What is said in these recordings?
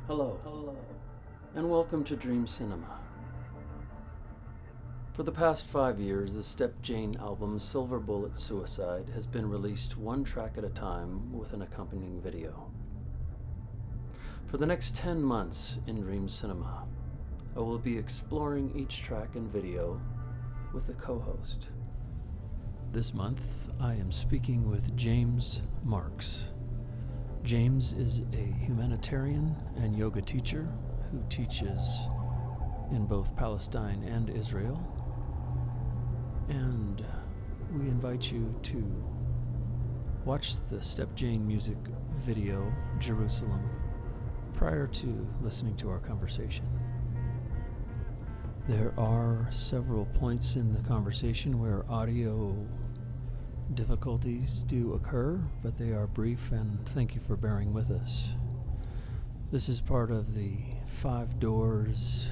Hello, and welcome to Dream Cinema. For the past 5 years, the Step Jayne album Silver Bullet Suicide has been released one track at a time with an accompanying video. For the next 10 months in Dream Cinema, I will be exploring each track and video with a co-host. This month, I am speaking with James Marks. James is a humanitarian and yoga teacher who teaches in both Palestine and Israel. And we invite you to watch the Step Jayne music video, Jerusalem, prior to listening to our conversation. There are several points in the conversation where audio difficulties do occur, but they are brief, and thank you for bearing with us. This is part of the Five Doors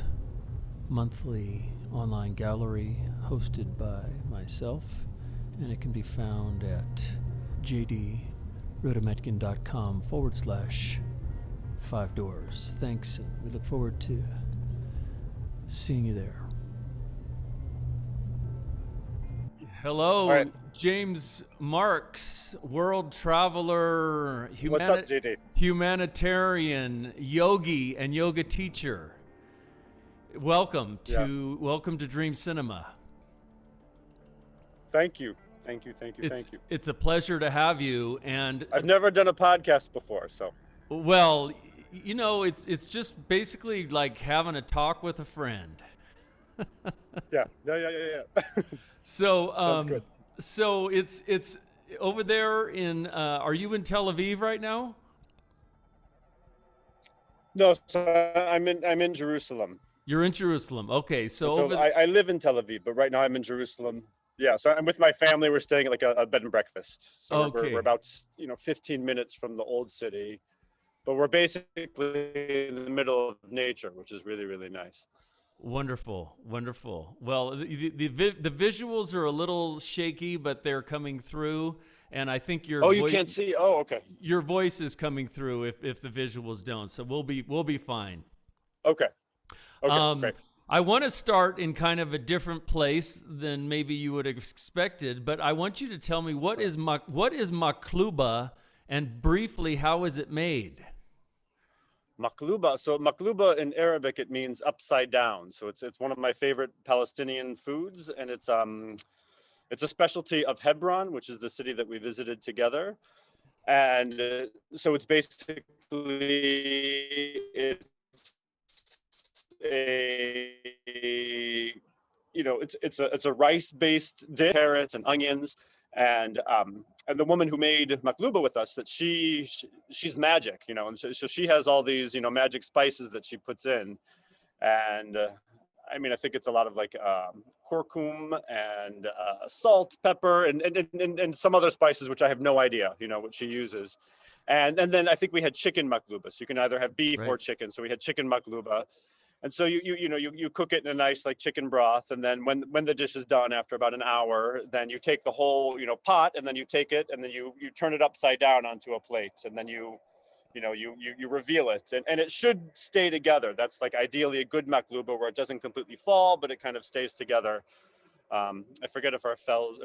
monthly online gallery hosted by myself, and it can be found at jdrudometkin.com/5 doors. Thanks, and we look forward to seeing you there. Hello, right. James Marks, world traveler, What's up, JD? humanitarian, yogi, and yoga teacher. Welcome to Dream Cinema. Thank you. It's a pleasure to have you. And I've never done a podcast before, so. well, you know, it's just basically like having a talk with a friend. Yeah. So, Sounds good. So it's over there in. Are you in Tel Aviv right now? No, so I'm in Jerusalem. You're in Jerusalem. Okay, so I live in Tel Aviv, but right now I'm in Jerusalem. Yeah, so I'm with my family. We're staying at like a bed and breakfast. So Okay. we're about 15 minutes from the old city, but we're basically in the middle of nature, which is really, really nice. Wonderful. Well, the visuals are a little shaky, but they're coming through, and I think your you can't see. Oh, okay. Your voice is coming through if the visuals don't. So we'll be fine. Okay, great. I want to start in kind of a different place than maybe you would have expected, but I want you to tell me what is makluba, and briefly, how is it made? Makluba. So makluba in Arabic, it means upside down. So it's one of my favorite Palestinian foods, and it's a specialty of Hebron, which is the city that we visited together. And so it's basically it's a rice-based dish, carrots and onions, and the woman who made makluba with us, that she's magic, and so she has all these magic spices that she puts in, and I think it's a lot of like curcum and salt, pepper, and some other spices which I have no idea what she uses, and then I think we had chicken makluba, so you can either have beef or chicken. So we had chicken makluba. And so you cook it in a nice like chicken broth, and then when the dish is done after about an hour, then you take the whole pot, and then you take it and then you turn it upside down onto a plate, and then you reveal it, and it should stay together. That's like ideally a good makluba, where it doesn't completely fall, but it kind of stays together. I forget if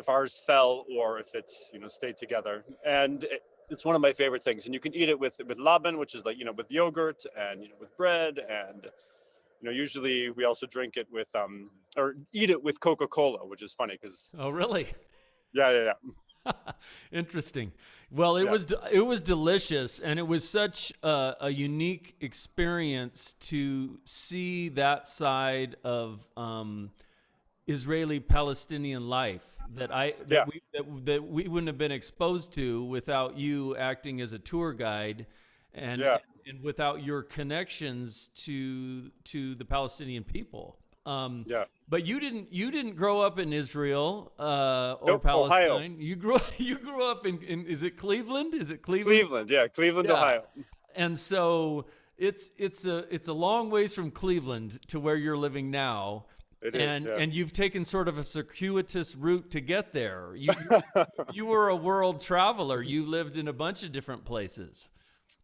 ours fell or if it stayed together, and it's one of my favorite things. And you can eat it with laban, which is like with yogurt, and with bread, and usually we also drink it with or eat it with Coca-Cola, which is funny because. Oh, really? Yeah. Interesting. Well, it was delicious, and it was such a unique experience to see that side of Israeli-Palestinian life that we wouldn't have been exposed to without you acting as a tour guide, and without your connections to the Palestinian people. But you didn't grow up in Israel or Palestine. Ohio. You grew up in is it Cleveland? Is it Cleveland? Cleveland, Ohio. And so it's a long ways from Cleveland to where you're living now. And you've taken sort of a circuitous route to get there. You were a world traveler. You lived in a bunch of different places.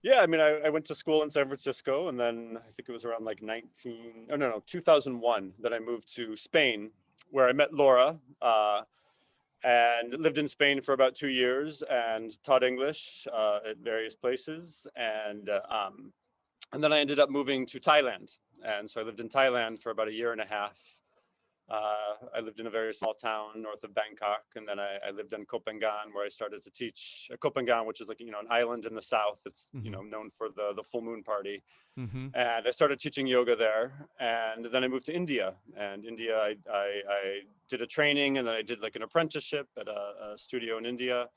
Yeah, I mean, I went to school in San Francisco, and then I think it was around like 2001 that I moved to Spain, where I met Laura, and lived in Spain for about 2 years and taught English at various places. And then I ended up moving to Thailand. And so I lived in Thailand for about a year and a half. I lived in a very small town north of Bangkok, and then I lived in Koh Phangan, where I started to teach. Koh Phangan, which is like an island in the south. It's known for the full moon party. Mm-hmm. And I started teaching yoga there, and then I moved to India. And India, I did a training, and then I did like an apprenticeship at a studio in India,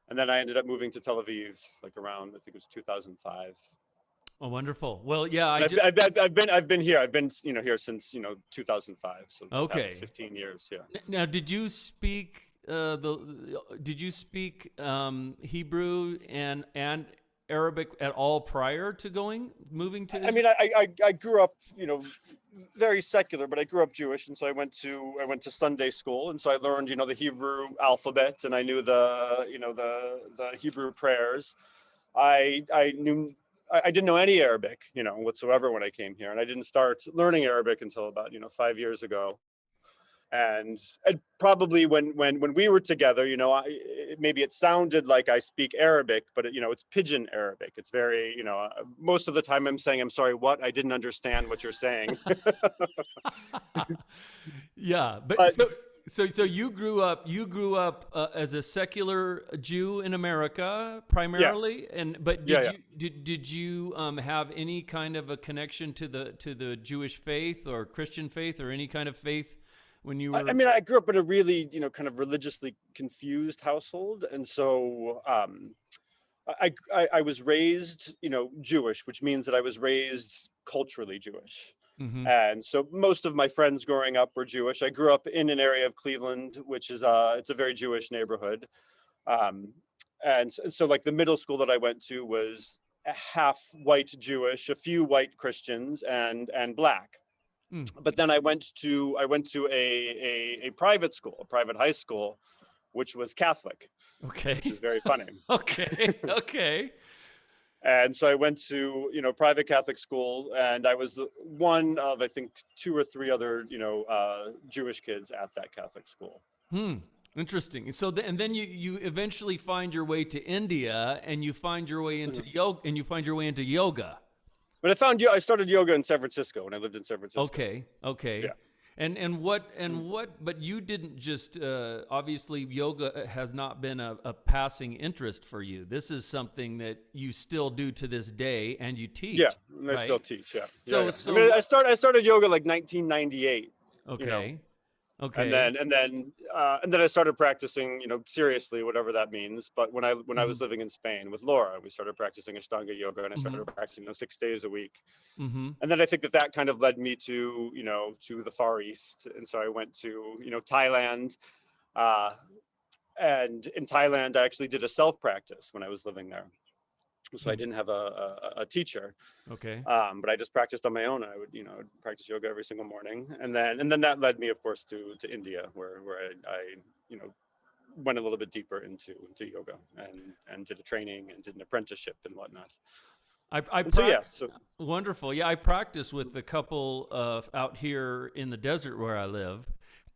and then I ended up moving to Tel Aviv, like around I think it was 2005. Oh, wonderful. Well, yeah, I've been here. I've been here since 2005. So it's the past 15 years. Yeah. Now, did you speak Hebrew and Arabic at all prior to moving to Israel? I mean, I grew up, very secular, but I grew up Jewish, and so I went to Sunday school, and so I learned, the Hebrew alphabet, and I knew the Hebrew prayers. I didn't know any Arabic, whatsoever when I came here, and I didn't start learning Arabic until about 5 years ago. And probably when we were together, maybe it sounded like I speak Arabic, but it's pidgin Arabic. It's very, most of the time I'm saying, I'm sorry, what? I didn't understand what you're saying. Yeah, but so you grew up as a secular Jew in America primarily, yeah. Did you have any kind of a connection to the Jewish faith or Christian faith or any kind of faith when you were? I mean, I grew up in a really kind of religiously confused household, and so I was raised Jewish, which means that I was raised culturally Jewish. Mm-hmm. And so most of my friends growing up were Jewish. I grew up in an area of Cleveland, which is it's a very Jewish neighborhood. And so like the middle school that I went to was half white Jewish, a few white Christians, and black. Mm. But then I went to a private school, a private high school, which was Catholic. Okay. Which is very funny. Okay. And so I went to, private Catholic school, and I was one of, I think, 2 or 3 other, Jewish kids at that Catholic school. Interesting. So, and then you eventually find your way to India, and you find your way into yoga. But I started yoga in San Francisco when I lived in San Francisco. Okay. Yeah. And what, but you didn't just, obviously yoga has not been a passing interest for you. This is something that you still do to this day, and you teach. Yeah, right? I still teach, yeah. So I mean, I started yoga like 1998. Okay. And then I started practicing, seriously, whatever that means. But when I was living in Spain with Laura, we started practicing Ashtanga yoga, and I started practicing 6 days a week. Mm-hmm. And then I think that kind of led me to to the Far East, and so I went to Thailand, and in Thailand I actually did a self practice when I was living there. So I didn't have a teacher. Okay. But I just practiced on my own. I would, practice yoga every single morning, and then that led me, of course, to India, where I went a little bit deeper into yoga and did a training and did an apprenticeship and whatnot. Wonderful. Yeah, I practice with a couple out here in the desert where I live,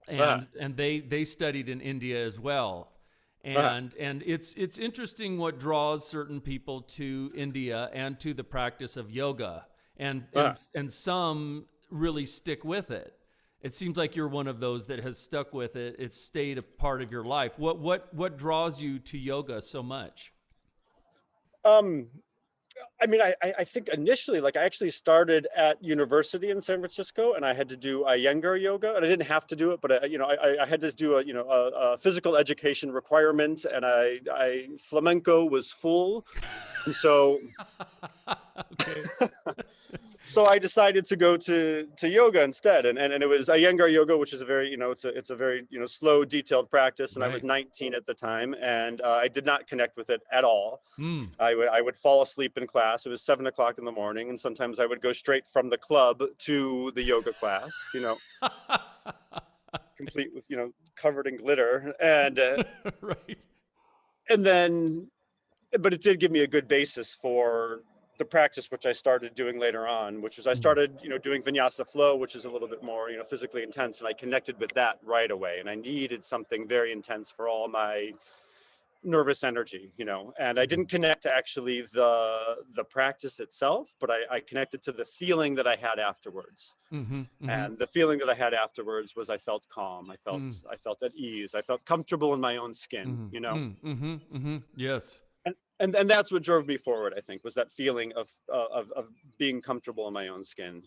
and they studied in India as well. And it's interesting what draws certain people to India and to the practice of yoga, and some really stick with it. It seems like you're one of those that has stuck with it. It's stayed a part of your life. What draws you to yoga so much? I mean, I think initially, like, I actually started at university in San Francisco, and I had to do Iyengar yoga, and I didn't have to do it, but I had to do a physical education requirement, and flamenco was full, and so so I decided to go to yoga instead, and it was Iyengar yoga, which is a very it's a very slow, detailed practice, and I was 19 at the time, and I did not connect with it at all. I would fall asleep in class. It was 7 o'clock in the morning, and sometimes I would go straight from the club to the yoga class, complete with covered in glitter, and right. And then, but it did give me a good basis for the practice, which I started doing later on, which was I started, doing vinyasa flow, which is a little bit more, physically intense. And I connected with that right away. And I needed something very intense for all my nervous energy, and I didn't connect to actually the practice itself, but I connected to the feeling that I had afterwards. And the feeling that I had afterwards was I felt calm. I felt at ease. I felt comfortable in my own skin, Yes. And that's what drove me forward, I think, was that feeling of being comfortable in my own skin,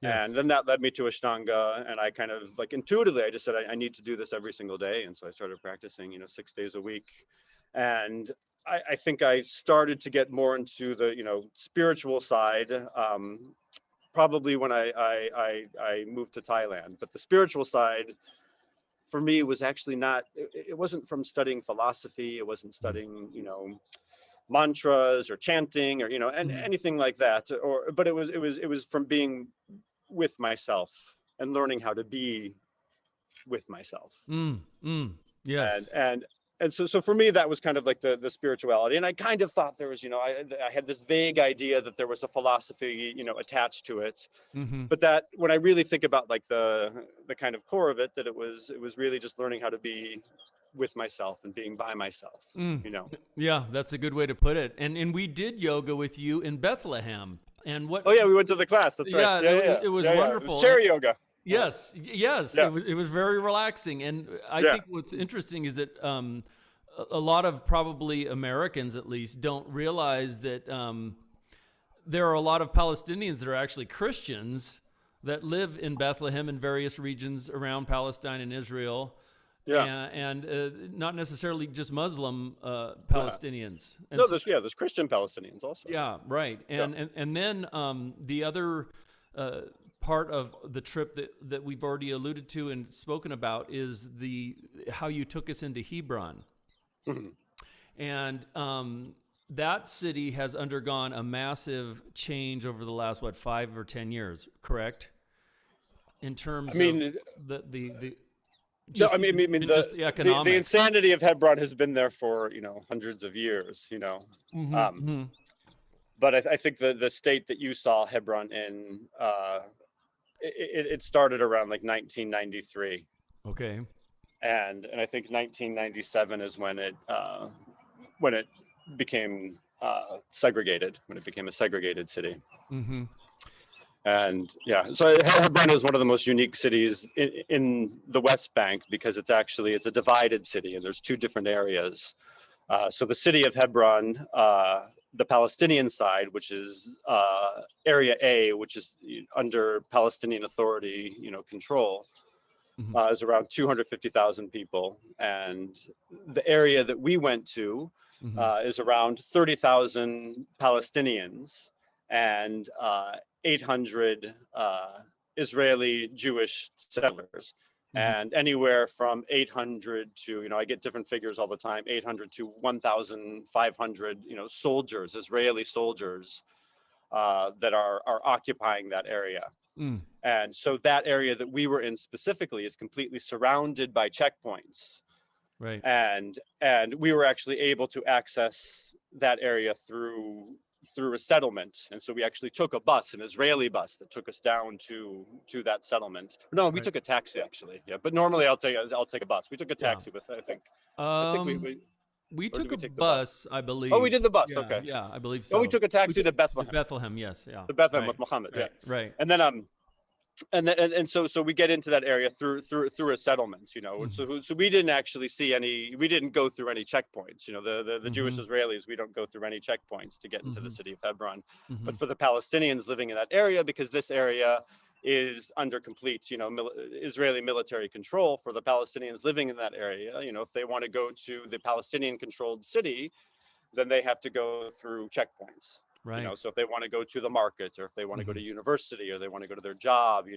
Yes. And then that led me to Ashtanga, and I kind of like intuitively, I just said, I need to do this every single day. And so I started practicing, 6 days a week. And I think I started to get more into the, spiritual side, probably when I moved to Thailand. But the spiritual side for me was actually not, it wasn't from studying philosophy. It wasn't studying, mantras or chanting or, and anything like that. But it was from being with myself and learning how to be with myself. Yes. And so for me, that was kind of like the spirituality. And I kind of thought there was, I had this vague idea that there was a philosophy, attached to it. But that when I really think about like the kind of core of it, that it was really just learning how to be with myself and being by myself, Yeah, that's a good way to put it. And we did yoga with you in Bethlehem. And what? Oh yeah, we went to the class. That's right. It was wonderful. Share yoga. Yes. Yeah. It was very relaxing. And I think what's interesting is that a lot of probably Americans, at least, don't realize that there are a lot of Palestinians that are actually Christians that live in Bethlehem and various regions around Palestine and Israel. And not necessarily just Muslim Palestinians. And no, there's Christian Palestinians also. Yeah, right. And then the other part of the trip that we've already alluded to and spoken about is how you took us into Hebron. And that city has undergone a massive change over the last 5 or 10 years, correct? In terms of the just the economics. The insanity of Hebron has been there for hundreds of years, but I think the state that you saw Hebron in, it started around like 1993. Okay. And I think 1997 is when it became segregated, when it became a segregated city. And so Hebron is one of the most unique cities in the West Bank because it's a divided city and there's two different areas. So the city of Hebron, the Palestinian side, which is Area A, which is under Palestinian Authority, control, is around 250,000 people. And the area that we went to is around 30,000 Palestinians and 800 Israeli Jewish settlers. And anywhere from 800 to, I get different figures all the time, 800 to 1,500, soldiers, Israeli soldiers that are occupying that area. And so that area that we were in specifically is completely surrounded by checkpoints. Right. And we were actually able to access that area through a settlement. And so we actually took a bus, an Israeli bus that took us down to that settlement. No, we took a taxi actually. Yeah, but normally I'll take a bus. We took a taxi with, I think we took a bus, I believe. Oh, we did the bus. Yeah, okay. Yeah, I believe so. Oh, we took a taxi to Bethlehem. To Bethlehem, yes. Yeah. To Bethlehem with Muhammad. Right, yeah. Right. And then so we get into that area through a settlement, so we didn't actually we didn't go through any checkpoints, the Jewish Israelis, we don't go through any checkpoints to get into the city of Hebron. But for the Palestinians living in that area, because this area is under complete, Israeli military control, for the Palestinians living in that area, if they want to go to the Palestinian controlled city, then they have to go through checkpoints. Right. So if they want to go to the market, or if they want to go to university, or they want to go to their job,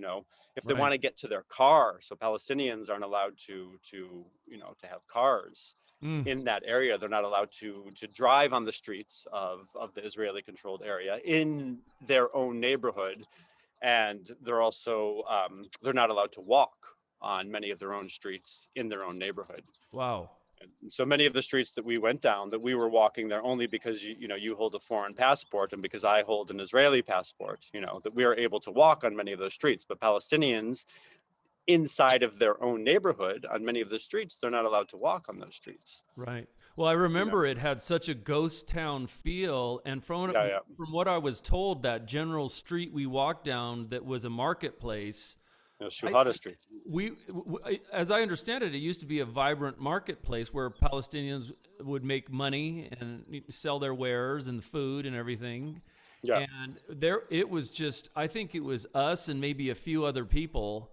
if they want to get to their car. So Palestinians aren't allowed to have cars in that area. They're not allowed to drive on the streets of the Israeli controlled area in their own neighborhood. And they're also, they're not allowed to walk on many of their own streets in their own neighborhood. Wow. So many of the streets that we went down, that we were walking there only because you hold a foreign passport, and because I hold an Israeli passport, that we are able to walk on many of those streets. But Palestinians inside of their own neighborhood on many of the streets, they're not allowed to walk on those streets. Right. Well, I remember it had such a ghost town feel, and from what I was told, that general street we walked down that was a marketplace. Shehadeh Street. As I understand it, it used to be a vibrant marketplace where Palestinians would make money and sell their wares and food and everything. Yeah. And it was just, I think it was us and maybe a few other people.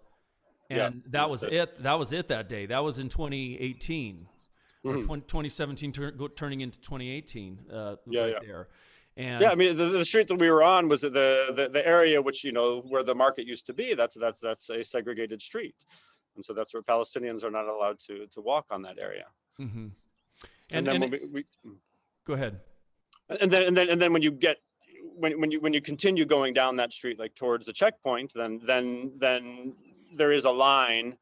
And that was it. That was it that day. That was in 2018, or 2017, turning into 2018. There. And I mean, the street that we were on was the area which, where the market used to be. That's a segregated street, and so that's where Palestinians are not allowed to walk on that area. Mm-hmm. And then when we go ahead. And then when you continue going down that street, like towards the checkpoint, then there is a line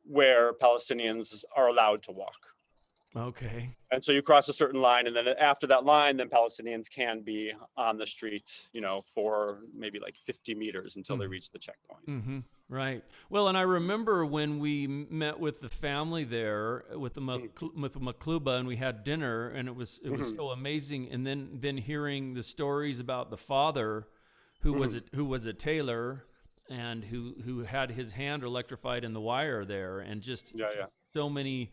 where Palestinians are allowed to walk. Okay. And so you cross a certain line, and then after that line, then Palestinians can be on the street, for maybe like 50 meters until they reach the checkpoint. Mm-hmm. Right. Well, and I remember when we met with the family there, with the Makluba, and we had dinner, and it was so amazing. And then hearing the stories about the father, who was a tailor, and who had his hand electrified in the wire there, and just so many.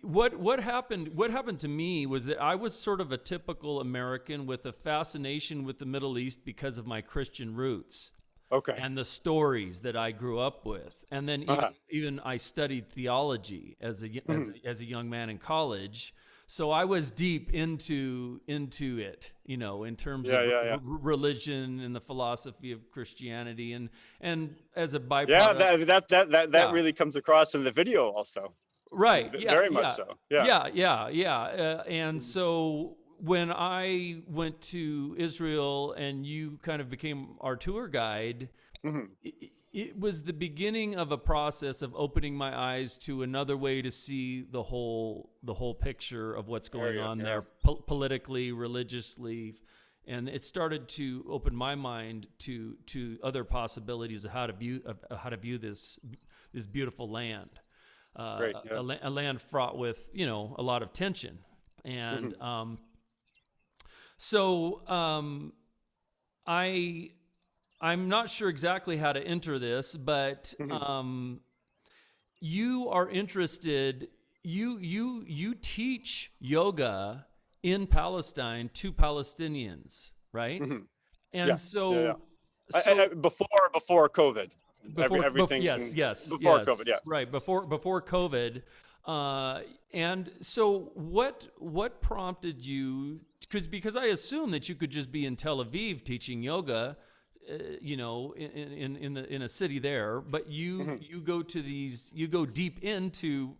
What happened to me was that I was sort of a typical American with a fascination with the Middle East because of my Christian roots. Okay. And the stories that I grew up with, and then even I studied theology as a young man in college. So I was deep into it, in terms of religion and the philosophy of Christianity, and as a byproduct. That really comes across in the video also. Right. Very much so. And so when I went to Israel and you kind of became our tour guide, it was the beginning of a process of opening my eyes to another way to see the whole picture of what's going on there, politically, religiously, and it started to open my mind to other possibilities of how to view this beautiful land. A land fraught with a lot of tension, and I'm not sure exactly how to enter this, but you are interested. You teach yoga in Palestine to Palestinians, right? And so before COVID. Everything. Yes. Before COVID, yeah. Right, before COVID. And so what prompted you, because I assume that you could just be in Tel Aviv teaching yoga, in a city there, but you go deep into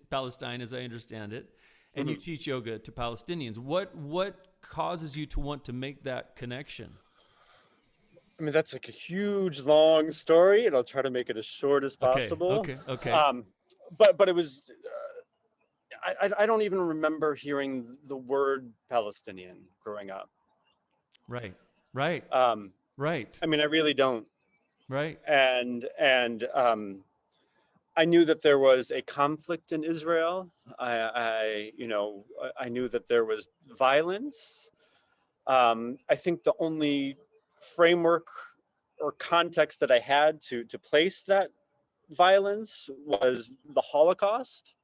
Palestine, as I understand it, and you teach yoga to Palestinians. What causes you to want to make that connection? I mean, that's like a huge, long story, and I'll try to make it as short as possible. Okay. But it was, I don't even remember hearing the word Palestinian growing up. Right. Right. Right. I mean, I really don't. Right. And I knew that there was a conflict in Israel. I knew that there was violence. I think the only framework or context that I had to place that violence was the Holocaust,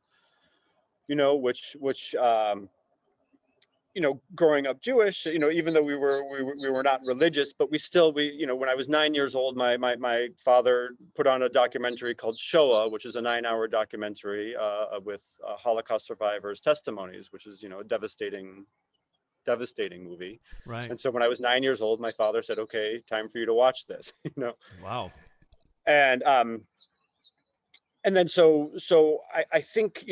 which growing up Jewish, even though we were not religious, but when I was 9 years old, my father put on a documentary called Shoah, which is a 9-hour documentary with Holocaust survivors' testimonies, which is a devastating movie. Right. And so when I was 9 years old, my father said, "Okay, time for you to watch this." Wow. And then so I think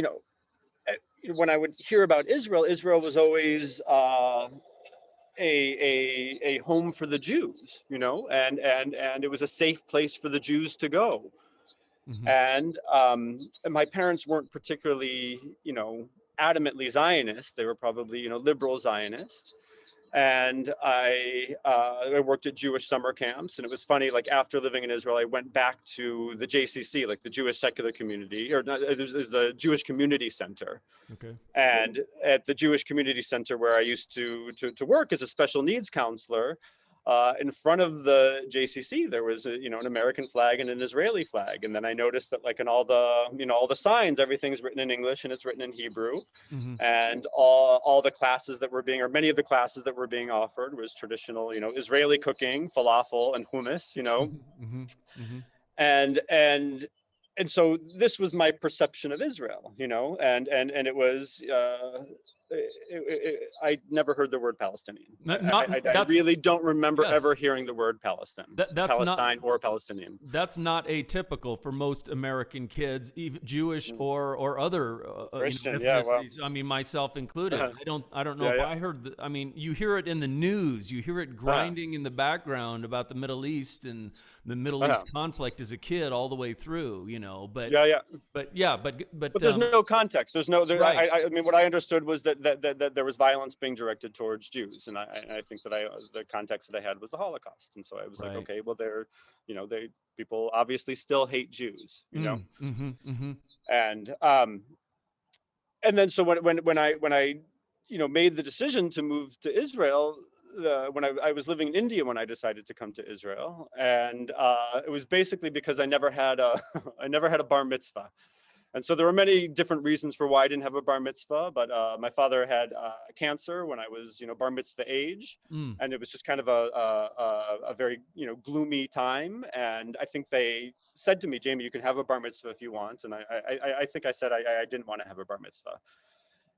when I would hear about Israel was always a home for the Jews, and it was a safe place for the Jews to go. And my parents weren't particularly, adamantly Zionist. They were probably, liberal Zionists. And I worked at Jewish summer camps, and it was funny. Like after living in Israel, I went back to the JCC, like the Jewish secular community, or not, there's the Jewish Community Center. Okay. And at the Jewish Community Center, where I used to work as a special needs counselor, in front of the JCC, there was an American flag and an Israeli flag. And then I noticed that, like, in all the signs, everything's written in English and it's written in Hebrew. And all the classes that were being, or many of the classes that were being offered, was traditional, Israeli cooking, falafel and hummus, and so this was my perception of Israel, and it was, I never heard the word Palestinian. I really don't remember ever hearing the word Palestine, Palestine or Palestinian. That's not atypical for most American kids, even Jewish or other Christian, ethnicities. I mean, myself included. I don't know if I heard. I mean, you hear it in the news. You hear it grinding in the background about the Middle East and the Middle East conflict as a kid, all the way through. But there's no context. There's no. Right. I mean, what I understood was that there was violence being directed towards Jews, and I think that the context that I had was the Holocaust, and so I was like, okay, well, people obviously still hate Jews, and then so when I made the decision to move to Israel. When I was living in India when I decided to come to Israel, and it was basically because I never had a bar mitzvah, and so there were many different reasons for why I didn't have a bar mitzvah. But my father had cancer when I was bar mitzvah age, and it was just kind of a very gloomy time. And I think they said to me, Jamie, you can have a bar mitzvah if you want, and I think I said I didn't want to have a bar mitzvah.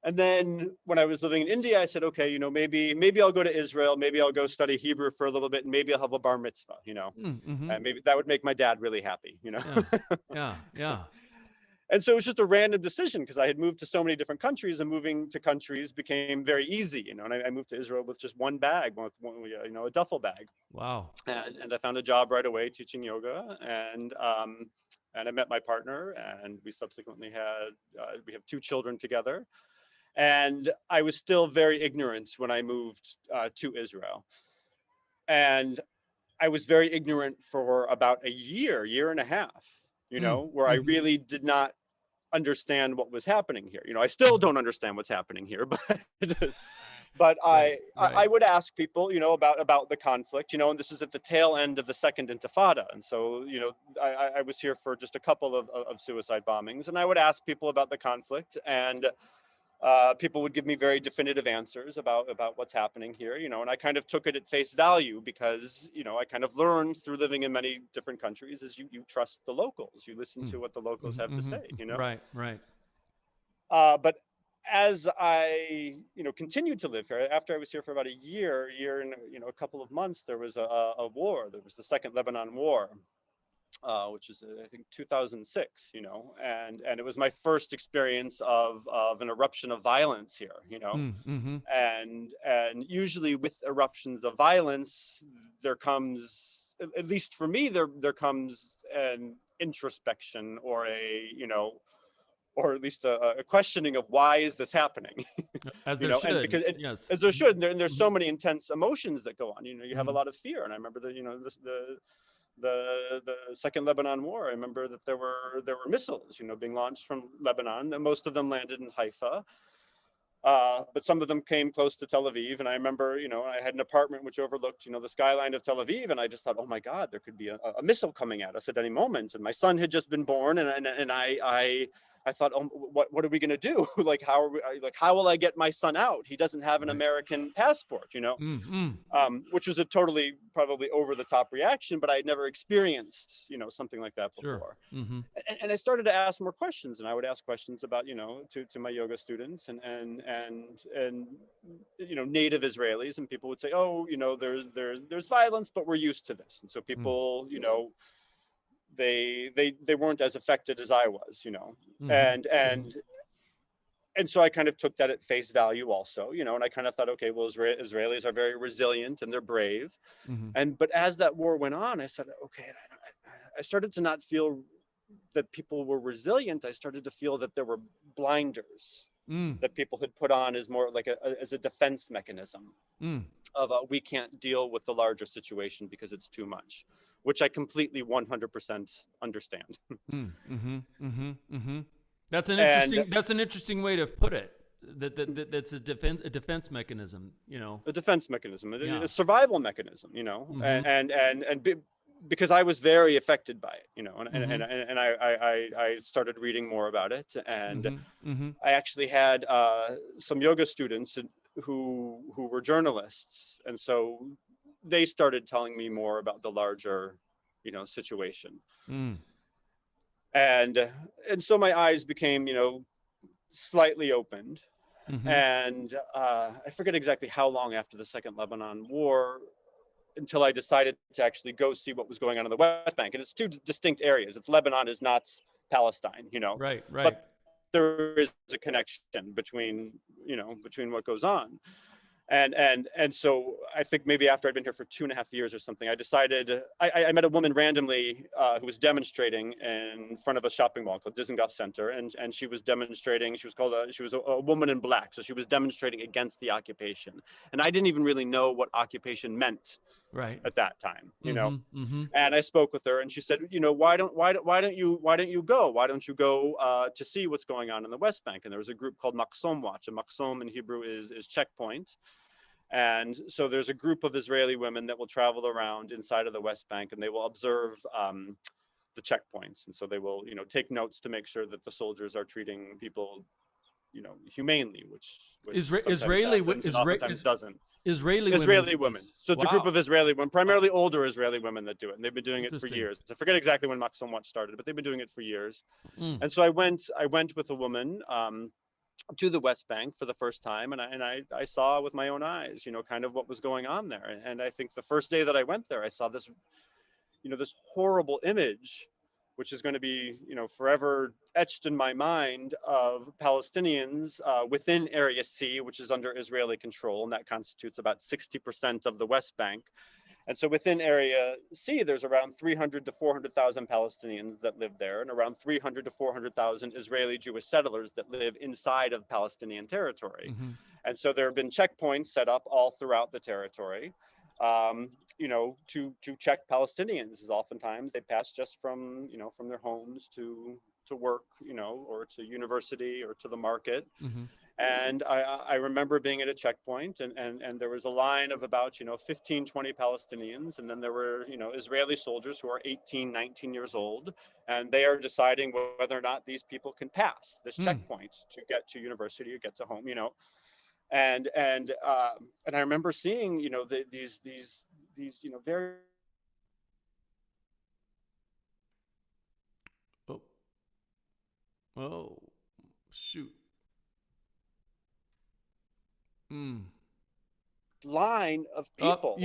And then when I was living in India, I said, okay, maybe I'll go to Israel. Maybe I'll go study Hebrew for a little bit, and maybe I'll have a bar mitzvah, and maybe that would make my dad really happy, Yeah. And so it was just a random decision because I had moved to so many different countries, and moving to countries became very easy, and I moved to Israel with just one bag, with one, a duffel bag. Wow. And I found a job right away teaching yoga, and I met my partner, and we subsequently we have 2 children together. And I was still very ignorant when I moved to Israel. And I was very ignorant for about a year and a half, where I really did not understand what was happening here. I still don't understand what's happening here, but I would ask people, about the conflict, and this is at the tail end of the Second Intifada. And so, I was here for just a couple of suicide bombings, and I would ask people about the conflict, and people would give me very definitive answers about what's happening here, and I kind of took it at face value because, I kind of learned through living in many different countries is you trust the locals, you listen to what the locals have to say, Right. But as I, continued to live here, after I was here for about a year and, a couple of months, there was a war. There was the Second Lebanon War. Which is I think 2006, and it was my first experience of an eruption of violence here, and usually with eruptions of violence, there comes, at least for me, there comes an introspection or or at least a questioning of why is this happening, as there should, and because yes, as there should, and there's so many intense emotions that go on, you have a lot of fear, and I remember that, the Second Lebanon War, I remember that there were missiles, being launched from Lebanon, and most of them landed in Haifa. But some of them came close to Tel Aviv. And I remember, I had an apartment which overlooked, the skyline of Tel Aviv. And I just thought, oh my God, there could be a missile coming at us at any moment. And my son had just been born. And I thought, oh, what are we going to do? How will I get my son out? He doesn't have an American passport, which was a totally probably over the top reaction, but I had never experienced, something like that before. Sure. And I started to ask more questions, and I would ask questions about, to my yoga students and native Israelis, and people would say, oh, there's violence, but we're used to this. And so people, they weren't as affected as I was, and so I kind of took that at face value also, and I kind of thought, okay, well, Israelis are very resilient and they're brave. But as that war went on, I said, okay, I started to not feel that people were resilient, I started to feel that there were blinders that people had put on as more like as a defense mechanism of we can't deal with the larger situation because it's too much, which I completely 100% understand. That's an interesting way to put it. That's a defense mechanism, you know. A defense mechanism, Yeah. a survival mechanism, you know, because I was very affected by it, you know, and I started reading more about it, and I actually had some yoga students who were journalists, and so they started telling me more about the larger, you know, situation, and so my eyes became, you know, slightly opened. And I forget exactly how long after the Second Lebanon War until I decided to actually go see what was going on in the West Bank. And it's two distinct areas. It's Lebanon is not Palestine, you know. Right. But there is a connection between, you know, between what goes on. And so I think maybe after I'd been here for 2.5 years or something, I decided, I met a woman randomly who was demonstrating in front of a shopping mall called Dizengoff Center, and she was demonstrating. She was a woman in black, so she was demonstrating against the occupation, and I didn't even really know what occupation meant at that time, you know. And I spoke with her, and she said, you know, why don't you go to see what's going on in the West Bank? And there was a group called Maqsom Watch, and Maqsom in Hebrew is checkpoint. And so there's a group of Israeli women that will travel around inside of the West Bank, and they will observe the checkpoints. And so they will, you know, take notes to make sure that the soldiers are treating people, you know, humanely, which Israeli doesn't. Israeli women. So it's a group of Israeli women, primarily older Israeli women that do it, and they've been doing it for years. I forget exactly when Maqsom Watch started, but they've been doing it for years. And so I went with a woman to the West Bank for the first time, and I saw with my own eyes, you know, kind of what was going on there. And I think the first day that I went there, I saw this, you know, this horrible image, which is going to be, you know, forever etched in my mind, of Palestinians within Area C, which is under Israeli control, and that constitutes about 60% of the West Bank. And so within Area C, there's around 300 to 400,000 Palestinians that live there, and around 300 to 400,000 Israeli Jewish settlers that live inside of Palestinian territory. And so there have been checkpoints set up all throughout the territory, you know, to check Palestinians, as oftentimes they pass just from, you know, from their homes to work, you know, or to university or to the market. And I remember being at a checkpoint, and there was a line of about, you know, 15, 20 Palestinians. And then there were, you know, Israeli soldiers who are 18, 19 years old, and they are deciding whether or not these people can pass this checkpoint to get to university or get to home, you know. And I remember seeing, you know, these, you know, very. Oh, shoot. Line of people.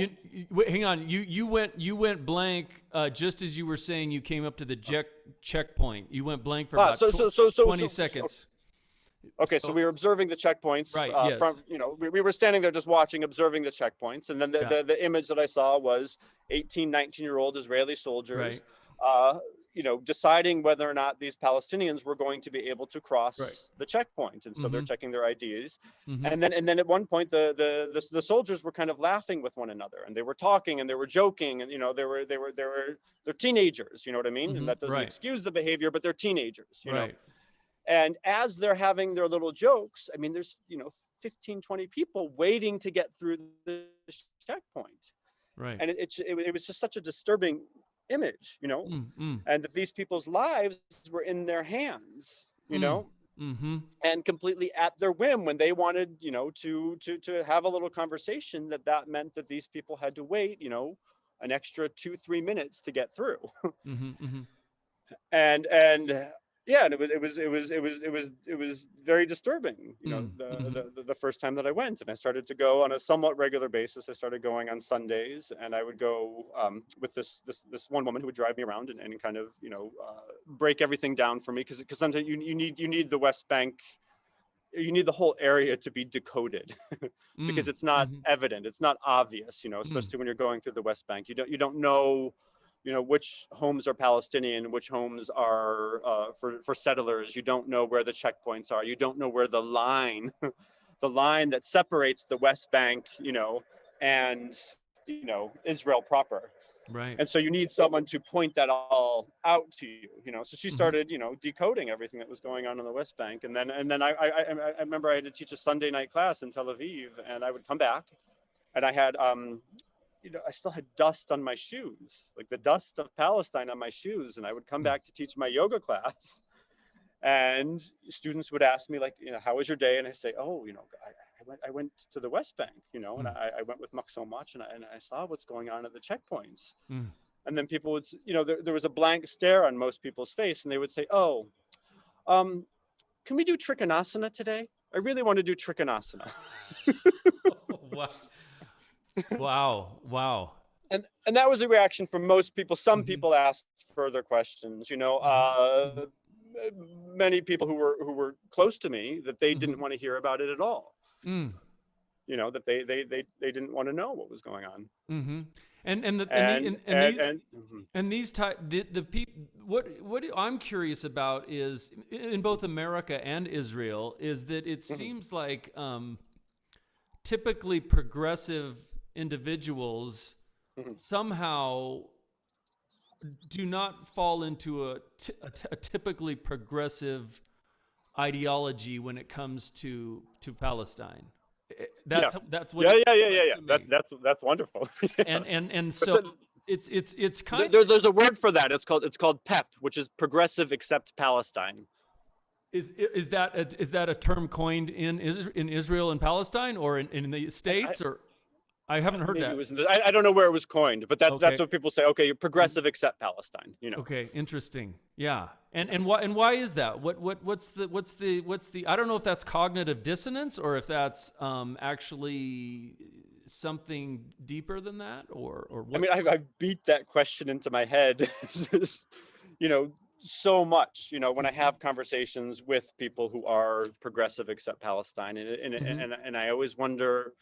Wait, hang on. You went blank just as you were saying you came up to the checkpoint. You went blank for about 20 seconds. Okay, so we were observing the checkpoints. Right. Yes. From, you know, we were standing there just watching, observing the checkpoints, and then the image that I saw was 18, 19-year-old Israeli soldiers. You know, deciding whether or not these Palestinians were going to be able to cross the checkpoint, and so they're checking their IDs. And then at one point, the soldiers were kind of laughing with one another, and they were talking and they were joking, and you know, they're teenagers, you know what I mean? And that doesn't excuse the behavior, but they're teenagers, you know. And as they're having their little jokes, I mean, there's, you know, 15, 20 people waiting to get through the checkpoint. And it was just such a disturbing image, you know, and that these people's lives were in their hands, you know, and completely at their whim. When they wanted, you know, to have a little conversation, that meant that these people had to wait, you know, an extra 2-3 minutes to get through. And yeah, and it was very disturbing, you know, the first time that I went. And I started to go on a somewhat regular basis. I started going on Sundays, and I would go with this one woman who would drive me around and kind of, you know, break everything down for me, because sometimes you need the West Bank, you need the whole area to be decoded because it's not evident, it's not obvious, you know, especially when you're going through the West Bank. You don't know which homes are Palestinian, which homes are for settlers. You don't know where the checkpoints are. You don't know where the line, the line that separates the West Bank, and Israel proper. Right. And so you need someone to point that all out to you. So she Mm-hmm. started, decoding everything that was going on the West Bank. And then I remember I had to teach a Sunday night class in Tel Aviv, and I would come back, and I had I still had dust on my shoes, like the dust of Palestine on my shoes. And I would come back to teach my yoga class, and students would ask me, like, how was your day? And I say, oh, I went to the West Bank, and I went with Muck so much, and I saw what's going on at the checkpoints. And then people would, there was a blank stare on most people's face, and they would say, oh, can we do Trikonasana today? I really want to do Trikonasana. Wow. Wow. And that was the reaction from most people. Some people asked further questions, many people who were close to me, that they didn't want to hear about it at all. That they didn't want to know what was going on. The people. What I'm curious about is, in both America and Israel, is that it seems like typically progressive individuals somehow do not fall into a typically progressive ideology when it comes to Palestine. That's what. That's wonderful. And so it's kind of, there's a word for that. It's called PEP, which is Progressive Except Palestine. Is that a term coined in Israel and Palestine, or in the States, or? I haven't heard that. I don't know where it was coined, but that's what people say. Okay, you're progressive except Palestine. Okay, interesting. Yeah, and why is that? What's the? I don't know if that's cognitive dissonance, or if that's actually something deeper than that, or what? I mean, I've beat that question into my head, so much. When I have conversations with people who are progressive except Palestine, and I always wonder,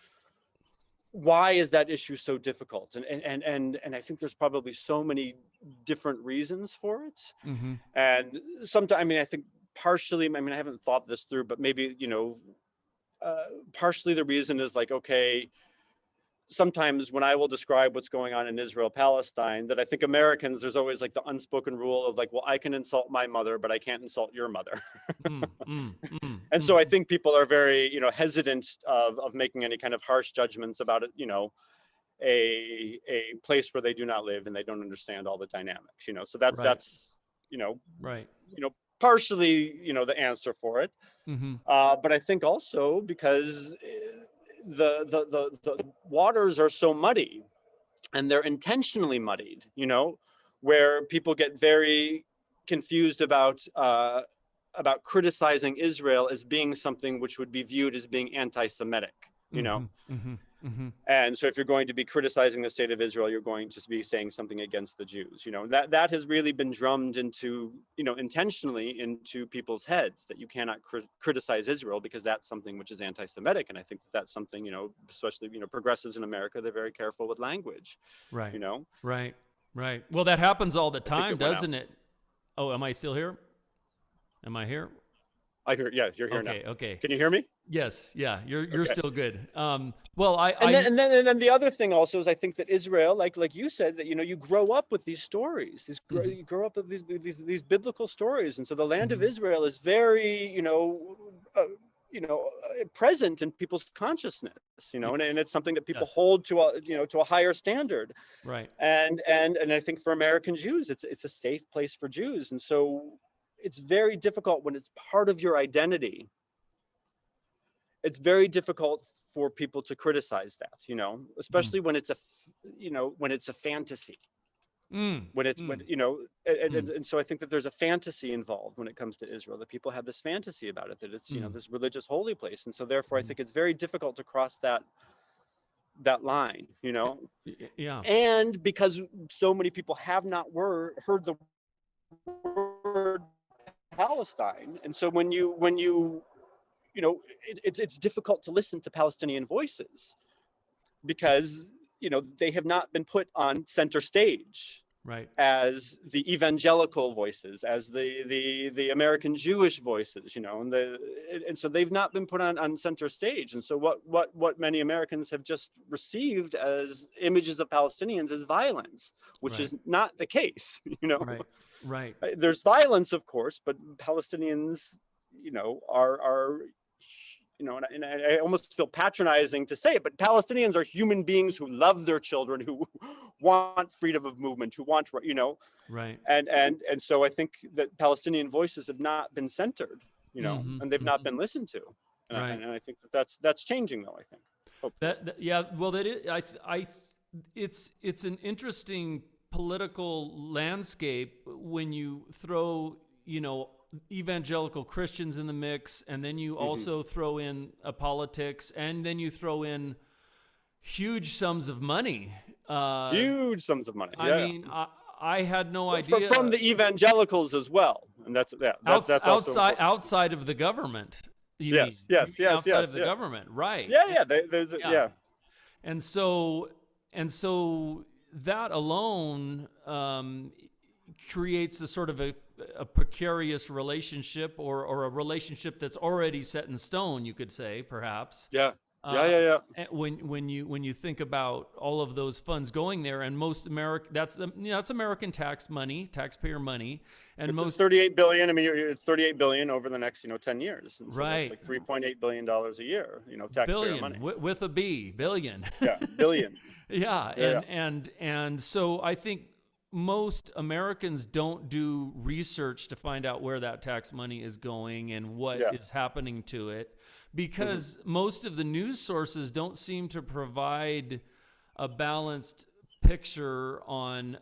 why is that issue so difficult? And I think there's probably so many different reasons for it. And sometimes, I think partially, I haven't thought this through, but maybe, partially the reason is like, okay, sometimes when I will describe what's going on in Israel, Palestine, that I think Americans, there's always like the unspoken rule of like, well, I can insult my mother, but I can't insult your mother. And so I think people are very, hesitant of making any kind of harsh judgments about it, a place where they do not live and they don't understand all the dynamics, so that's, partially, the answer for it. But I think also because the waters are so muddy, and they're intentionally muddied, where people get very confused about criticizing Israel as being something which would be viewed as being anti-Semitic, And so if you're going to be criticizing the state of Israel, you're going to be saying something against the Jews, that has really been drummed into, intentionally into people's heads, that you cannot criticize Israel because that's something which is anti-Semitic. And I think that's something, especially, progressives in America, they're very careful with language, Right. Right. Well, that happens all the time, doesn't it? Oh, am I still here? Am I here? I hear. Yeah, you're here now. Okay. Can you hear me? Yes. Yeah. You're still good. Well, and then the other thing also is, I think that Israel, like you said, that you grow up with these stories. You grow up with these biblical stories, and so the land of Israel is very present in people's consciousness. And it's something that people hold to a higher standard. Right. And I think for American Jews, it's a safe place for Jews, and so it's very difficult when it's part of your identity. It's very difficult for people to criticize that, especially when it's a fantasy. And so I think that there's a fantasy involved when it comes to Israel, that people have this fantasy about it, that it's, this religious holy place. And so therefore I think it's very difficult to cross that line, Yeah. And because so many people have not heard the word Palestine. And so when you it's difficult to listen to Palestinian voices, because they have not been put on center stage Right. as the evangelical voices, as the American Jewish voices, you know, and so they've not been put on center stage. And so what many Americans have just received as images of Palestinians is violence, which Right. is not the case, you know. Right. Right. There's violence, of course, but Palestinians, you know, are you know, and I almost feel patronizing to say it, but Palestinians are human beings who love their children, who want freedom of movement, who want, you know, Right. and so I think that Palestinian voices have not been centered, you know, Mm-hmm. and they've not Mm-hmm. been listened to, and, Right. and I think that's changing, though. I think. Hopefully. Yeah. Well, that is, it's an interesting political landscape when you throw, you know, evangelical Christians in the mix, and then you also throw in politics, and then you throw in huge sums of money. Huge sums of money. I mean, I had no idea from the evangelicals as well, and that's that's also outside of the government. Yes, outside of the government, right? Yeah. Yeah. And so that alone creates a sort of a precarious relationship, or a relationship that's already set in stone, you could say, perhaps. Yeah. When you think about all of those funds going there, and most that's American taxpayer money, and it's most 38 billion. I mean, it's 38 billion over the next 10 years. And so right, that's like 3.8 billion dollars a year. Taxpayer money with a B, billion. Yeah, billion. And so I think most Americans don't do research to find out where that tax money is going and what is happening to it, because most of the news sources don't seem to provide a balanced picture on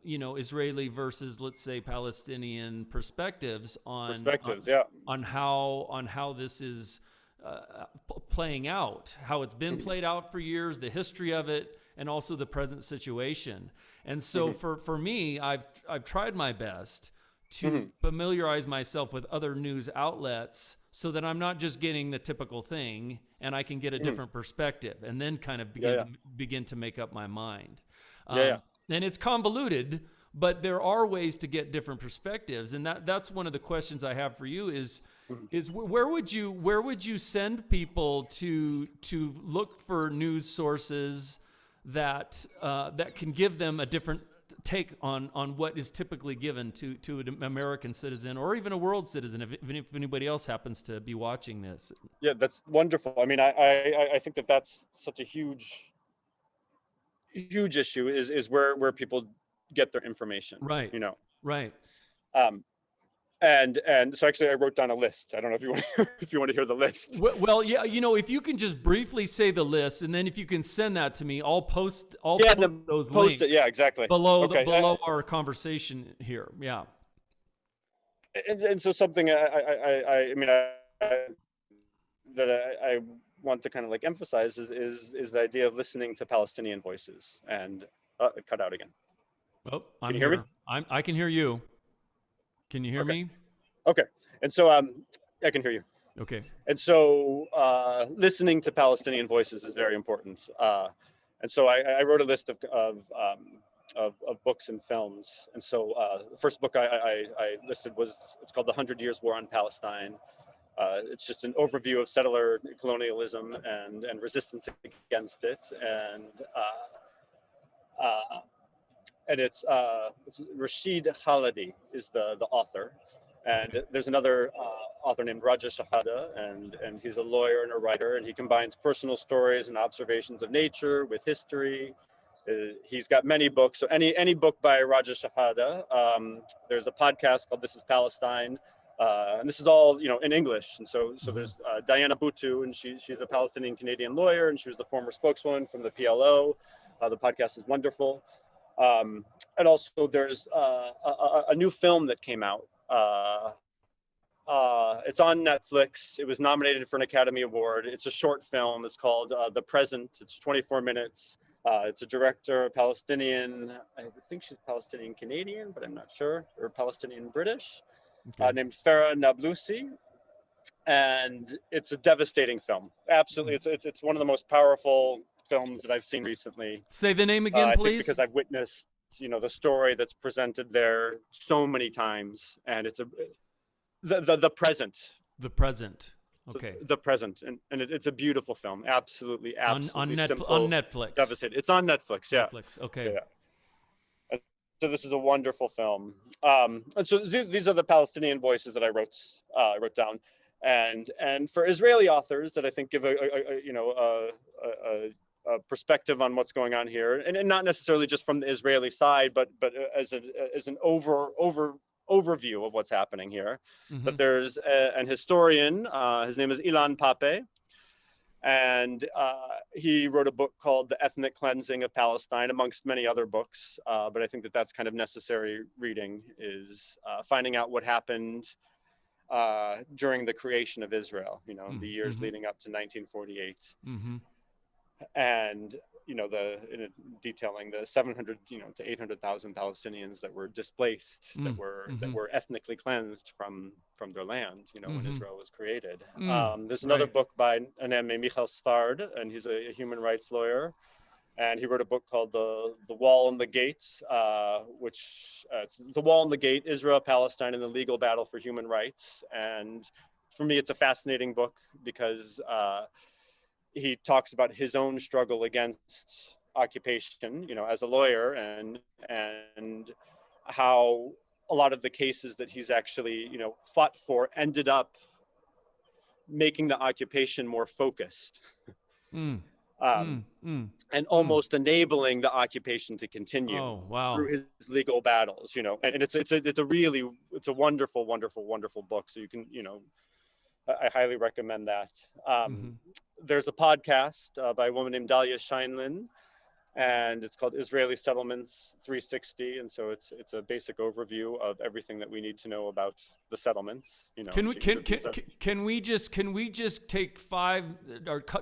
Israeli versus, let's say, Palestinian perspectives on how this is playing out, how it's been played out for years, the history of it, and also the present situation. And so for me, I've tried my best to familiarize myself with other news outlets so that I'm not just getting the typical thing, and I can get a different perspective, and then kind of begin to make up my mind. And it's convoluted, but there are ways to get different perspectives. And that's one of the questions I have for you is where would you send people to look for news sources that can give them a different take on what is typically given to an American citizen, or even a world citizen, if anybody else happens to be watching this? Yeah, that's wonderful. I mean, I think that's such a huge issue is where people get their information. Right. Right. And so actually I wrote down a list. I don't know if you want to hear the list. Well, yeah, if you can just briefly say the list, and then if you can send that to me, I'll post those links. Yeah, exactly. Below our conversation here. Yeah. And so something I want to kind of like emphasize is the idea of listening to Palestinian voices. And it cut out again. Oh, can you hear me? I can hear you. Can you hear me? Okay. And so I can hear you. Okay. And so listening to Palestinian voices is very important. And so I wrote a list of books and films. And so the first book I listed it's called The 100 Years War on Palestine. It's just an overview of settler colonialism and resistance against it. And it's Rashid Khalidi is the author, and there's another author named Shehadeh, and he's a lawyer and a writer, and he combines personal stories and observations of nature with history. He's got many books, so any book by Shehadeh. There's a podcast called This Is Palestine, and this is all in English. And so there's Diana Buttu, and she's a Palestinian Canadian lawyer, and she was the former spokeswoman from the PLO. The podcast is wonderful. And also there's a new film that came out. It's on Netflix. It was nominated for an Academy Award. It's a short film. It's called The Present. It's 24 minutes. It's a director, Palestinian. I think she's Palestinian Canadian, but I'm not sure, or Palestinian British, named Farrah Nablusi. And it's a devastating film. Absolutely. It's one of the most powerful films that I've seen recently. Say the name again, please. Because I've witnessed the story that's presented there so many times, and it's the present. The present. So Okay. the present, and it's a beautiful film. Absolutely On simple. on Netflix. Devastating. It's on Netflix. Yeah. Netflix. Okay. Yeah. And so this is a wonderful film. And so these are the Palestinian voices that I wrote down, and for Israeli authors that I think give a perspective on what's going on here, and not necessarily just from the Israeli side, but as an overview of what's happening here. Mm-hmm. But there's an historian, his name is Illan Pappe, and he wrote a book called The Ethnic Cleansing of Palestine, amongst many other books. But I think that that's kind of necessary reading, is finding out what happened during the creation of Israel, the years leading up to 1948. Mm-hmm. And detailing the 700 to 800,000 Palestinians that were displaced, that were ethnically cleansed from their land, when Israel was created. There's another book by a man named Michal Sfard, and he's a human rights lawyer, and he wrote a book called the Wall and the Gates, which it's The Wall and the Gate: Israel, Palestine, and the Legal Battle for Human Rights. And for me, it's a fascinating book because he talks about his own struggle against occupation, as a lawyer, and how a lot of the cases that he's actually, fought for ended up making the occupation more focused, and almost enabling the occupation to continue through his legal battles, and it's a wonderful, wonderful, wonderful book. So you can, I highly recommend that. There's a podcast by a woman named Dahlia Scheindlin, and it's called Israeli Settlements 360. And so it's a basic overview of everything that we need to know about the settlements. Can we just take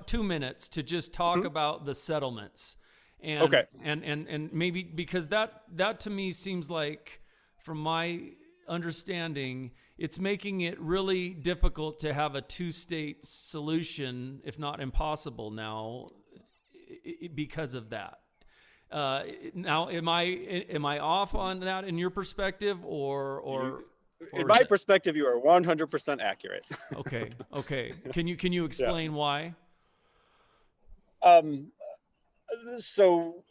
2 minutes to just talk about the settlements? And, okay. And maybe, because that to me seems like, from my understanding, it's making it really difficult to have a two-state solution, if not impossible now, because of that. Now, am I off on that in your perspective, or in my perspective, you are 100% accurate. Okay. Can you explain why? So,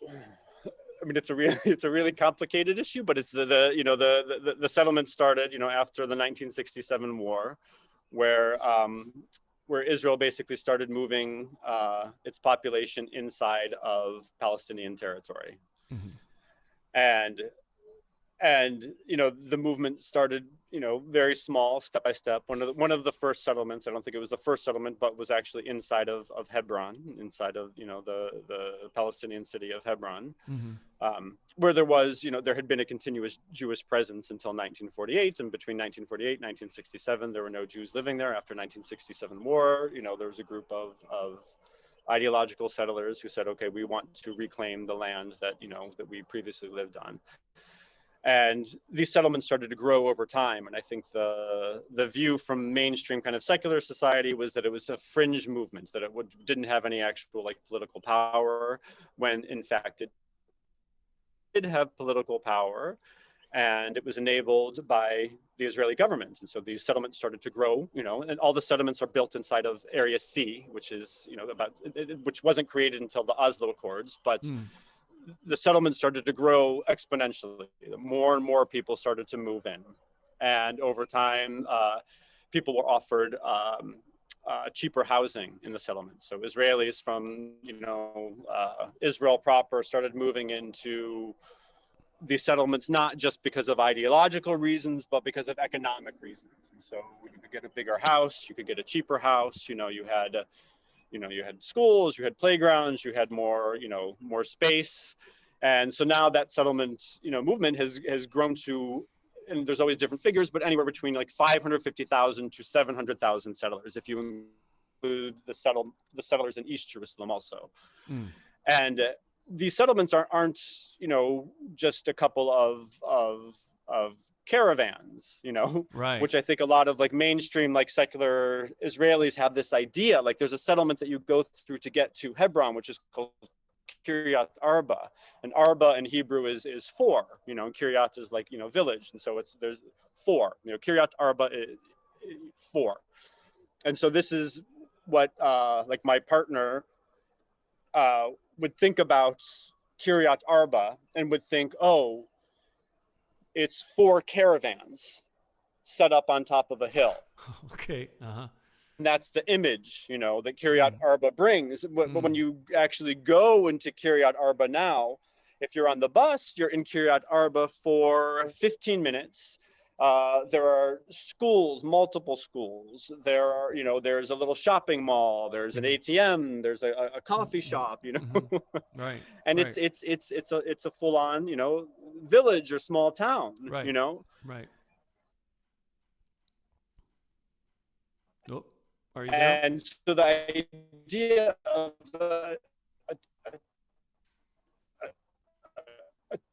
I mean, it's a really complicated issue, but it's the settlement started, after the 1967 war, where Israel basically started moving its population inside of Palestinian territory. And the movement started, very small, step by step. One of the first settlements, I don't think it was the first settlement, but was actually inside of Hebron, inside of the Palestinian city of Hebron, where there had been a continuous Jewish presence until 1948, and between 1948 and 1967 there were no Jews living there. After 1967 war, there was a group of ideological settlers who said, okay, we want to reclaim the land that we previously lived on. And these settlements started to grow over time. And I think the view from mainstream kind of secular society was that it was a fringe movement, that it didn't have any actual political power, when in fact it did have political power, and it was enabled by the Israeli government. And so these settlements started to grow, and all the settlements are built inside of Area C, which is, which wasn't created until the Oslo Accords, but the settlement started to grow exponentially. More and more people started to move in. And over time, people were offered cheaper housing in the settlement. So Israelis from, Israel proper started moving into these settlements, not just because of ideological reasons, but because of economic reasons. And so you could get a bigger house, you could get a cheaper house, you had schools, you had playgrounds, you had more space. And so now that settlement, movement has grown to, and there's always different figures, but anywhere between 550,000 to 700,000 settlers, if you include the settlers in East Jerusalem also. And these settlements aren't, just a couple of caravans, right, which I think a lot of mainstream secular Israelis have this idea, there's a settlement that you go through to get to Hebron, which is called Kiryat Arba, and Arba in Hebrew is four, you know, and Kiryat is like, you know, village, and so there's four, you know, Kiryat Arba is four, and so this is what like my partner would think about Kiryat Arba and would think, oh, it's four caravans set up on top of a hill. Okay. Uh-huh. And that's the image, you know, that Kiryat Arba brings. But when you actually go into Kiryat Arba now, if you're on the bus, you're in Kiryat Arba for 15 minutes. There are schools, multiple schools. There are, you know, there's a little shopping mall. There's an ATM. There's a coffee shop, you know. Right. And right. it's a full on, you know, village or small town, Right. you know. Right. Oh, are you there? And so the idea of a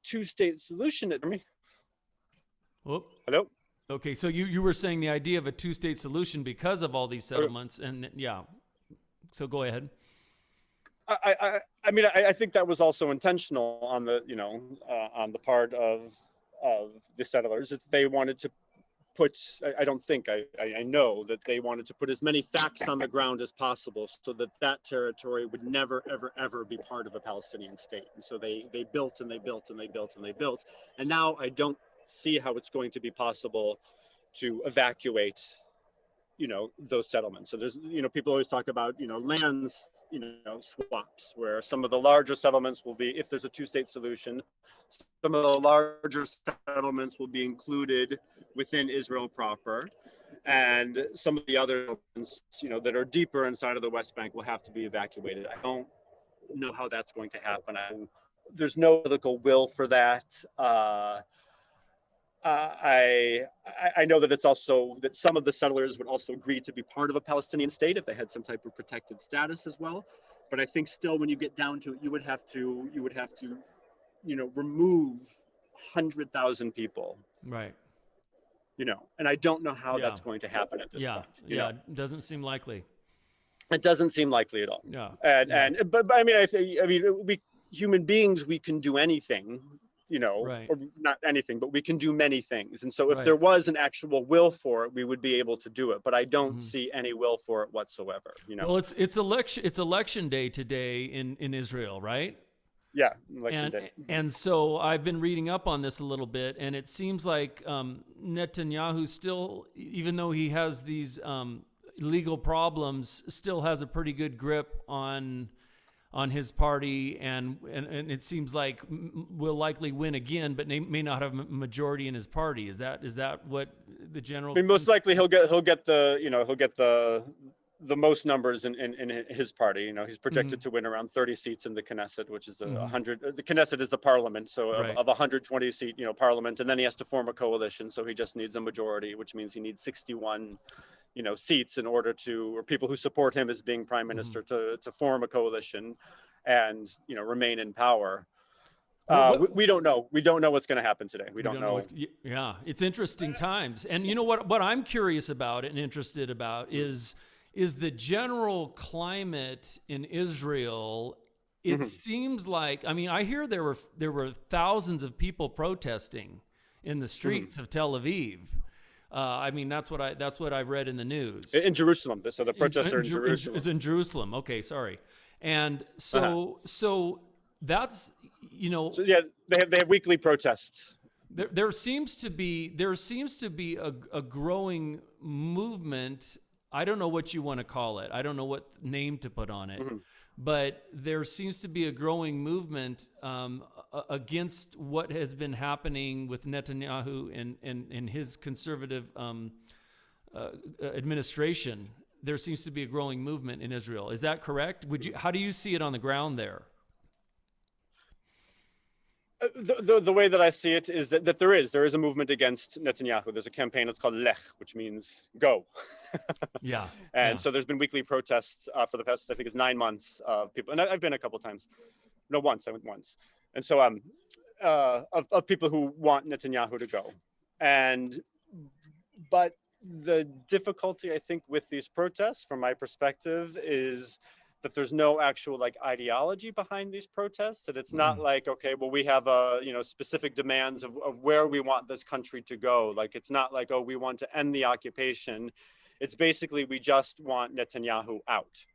two-state solution. Oh. Hello? Okay, so you were saying the idea of a two-state solution because of all these settlements, and yeah. So go ahead. I mean, I think that was also intentional on the, you know, on the part of the settlers. If they wanted to put, I don't think, I know that they wanted to put as many facts on the ground as possible so that that territory would never, ever, ever be part of a Palestinian state. And so they built and they built and they built and they built. And now I don't see how it's going to be possible to evacuate, you know, those settlements. So there's, you know, people always talk about, you know, lands, you know, swaps, where some of the larger settlements will be, if there's a two-state solution, some of the larger settlements will be included within Israel proper, and some of the other settlements, you know, that are deeper inside of the West Bank will have to be evacuated. I don't know how that's going to happen. There's no political will for that. I know that it's also that some of the settlers would also agree to be part of a Palestinian state if they had some type of protected status as well. But I think still, when you get down to it, you would have to, you know, remove 100,000 people. Right. You know, and I don't know how that's going to happen at this point. Yeah, doesn't seem likely. It doesn't seem likely at all. Yeah. But I mean, we human beings, we can do anything. You know, right. or not anything, but we can do many things. And so if there was an actual will for it, we would be able to do it. But I don't see any will for it whatsoever. You know, well, it's election day today in Israel, right? Yeah, election day. And so I've been reading up on this a little bit, and it seems like Netanyahu still, even though he has these legal problems, still has a pretty good grip on his party, and it seems like will likely win again, but may not have a majority in his party. Is that what the general? I mean, most likely he'll get the most numbers in his party. You know, he's projected to win around 30 seats in the Knesset, which is 100. The Knesset is the parliament, so of 120 seat, you know, parliament, and then he has to form a coalition. So he just needs a majority, which means he needs 61. You know, seats in order to, or people who support him as being prime minister to form a coalition and, you know, remain in power. We don't know. We don't know what's going to happen today. We don't know. Yeah, it's interesting times. And you know what I'm curious about and interested about is the general climate in Israel. It seems like, I mean, I hear there were thousands of people protesting in the streets of Tel Aviv. I mean, that's what I've read in the news. In Jerusalem, so the protests are in Jerusalem. It's in Jerusalem. Okay, sorry. And so that's, you know. So yeah, they have weekly protests. There seems to be a growing movement. I don't know what you want to call it. I don't know what name to put on it. But there seems to be a growing movement against what has been happening with Netanyahu and his conservative administration. There seems to be a growing movement in Israel. Is that correct? How do you see it on the ground there? The way that I see it is that there is a movement against Netanyahu. There's a campaign that's called Lech, which means go. So there's been weekly protests for the past, I think it's 9 months of people. And I've been a couple times. No, once. I went once. And so of people who want Netanyahu to go. But the difficulty, I think, with these protests, from my perspective, is that there's no actual like ideology behind these protests, that it's not like, okay, well, we have a, you know, specific demands of where we want this country to go. Like, it's not like, oh, we want to end the occupation. It's basically, we just want Netanyahu out,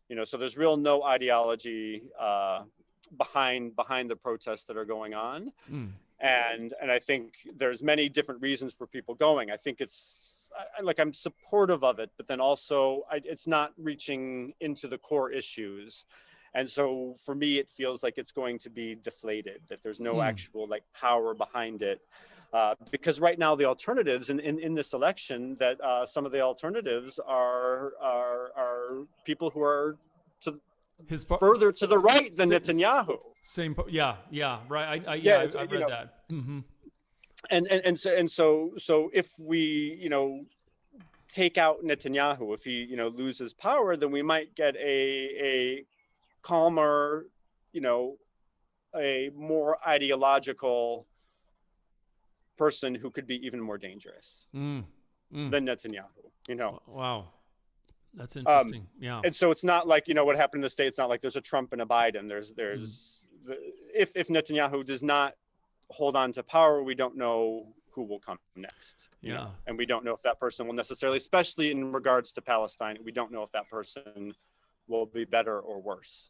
you know. So there's real no ideology behind the protests that are going on. And I think there's many different reasons for people going. I think it's like, I'm supportive of it, but then also it's not reaching into the core issues. And so for me, it feels like it's going to be deflated, that there's no actual like power behind it. Because right now the alternatives in this election, that some of the alternatives are people who are further to the right than Netanyahu. Right. I read that. And so if we, you know, take out Netanyahu, if he, you know, loses power, then we might get a calmer, you know, a more ideological person who could be even more dangerous than Netanyahu, you know. Wow. That's interesting. And so it's not like, you know, what happened in the States, not like there's a Trump and a Biden. If Netanyahu does not hold on to power, we don't know who will come next. You know? And we don't know if that person will necessarily, especially in regards to Palestine, we don't know if that person will be better or worse.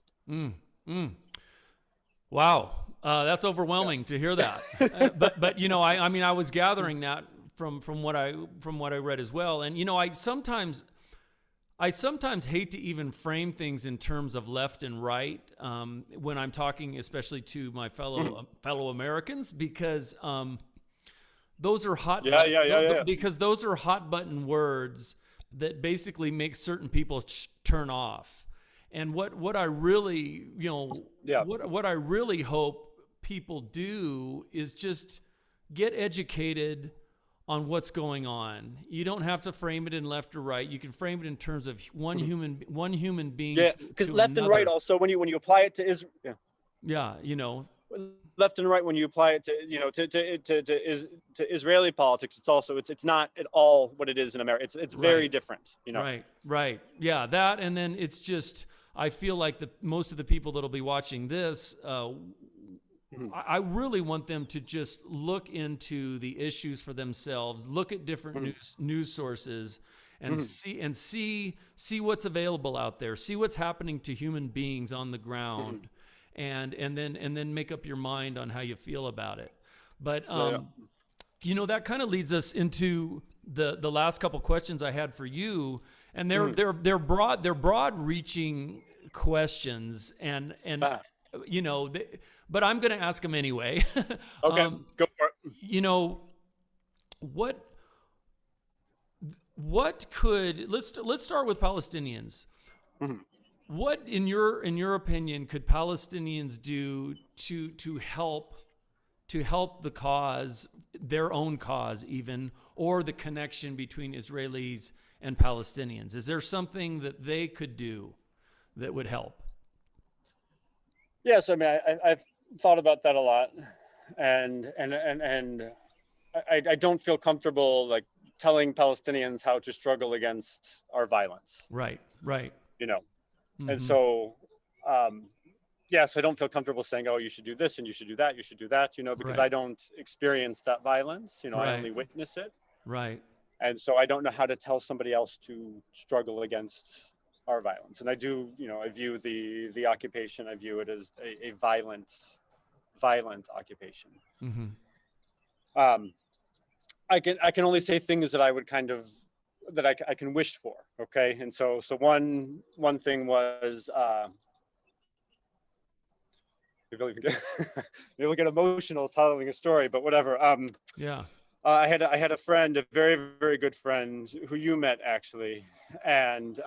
Wow. That's overwhelming to hear that. But you know, I mean, I was gathering that from what I read as well. And, you know, I sometimes hate to even frame things in terms of left and right when I'm talking, especially to my fellow Americans, because those are hot. Because those are hot button words that basically make certain people turn off. And what I really, you know, what I really hope people do is just get educated on what's going on. You don't have to frame it in left or right. You can frame it in terms of one human being. Yeah, because left and right also, when you apply it to Israel. You know, left and right, when you apply it to, you know, to Israeli politics, it's not at all what it is in America. It's very different, you know. Right. Yeah, that, and then it's just, I feel like most of the people that'll be watching this, I really want them to just look into the issues for themselves, look at different news sources, and see what's available out there, see what's happening to human beings on the ground, and then make up your mind on how you feel about it. But you know, that kind of leads us into the last couple questions I had for you. And they're broad reaching questions, and you know, but I'm going to ask them anyway. Okay, go for it. You know, let's start with Palestinians. What, in your opinion, could Palestinians do to help the cause, their own cause even, or the connection between Israelis and Palestinians? Is there something that they could do that would help? Yes, I mean, I've thought about that a lot, and I don't feel comfortable like telling Palestinians how to struggle against our violence. Right. You know, and so yes, I don't feel comfortable saying, oh, you should do this and you should do that, you know, because I don't experience that violence. You know, I only witness it. Right. And so I don't know how to tell somebody else to struggle against our violence. And I do, you know, I view the occupation, I view it as a violent occupation. I can only say things that I would kind of, that I can wish for. Okay. And so one thing was, you'll get emotional telling a story, but whatever. I had a friend, a very, very good friend who you met actually. And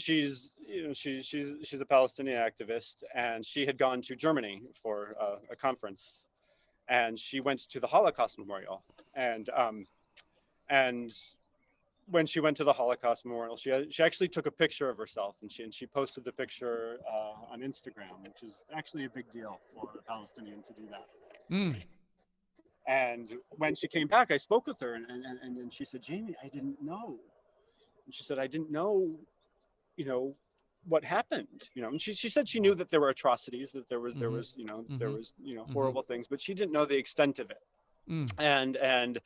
she's, you know, she's a Palestinian activist, and she had gone to Germany for a conference, and she went to the Holocaust Memorial, and when she went to the Holocaust Memorial, she actually took a picture of herself, and she posted the picture on Instagram, which is actually a big deal for a Palestinian to do that. And when she came back, I spoke with her, and she said, Jamie, I didn't know. And she said, I didn't know you know, what happened, you know. And she said she knew that there were atrocities, that there was you know, there was, you know, horrible things, but she didn't know the extent of it. And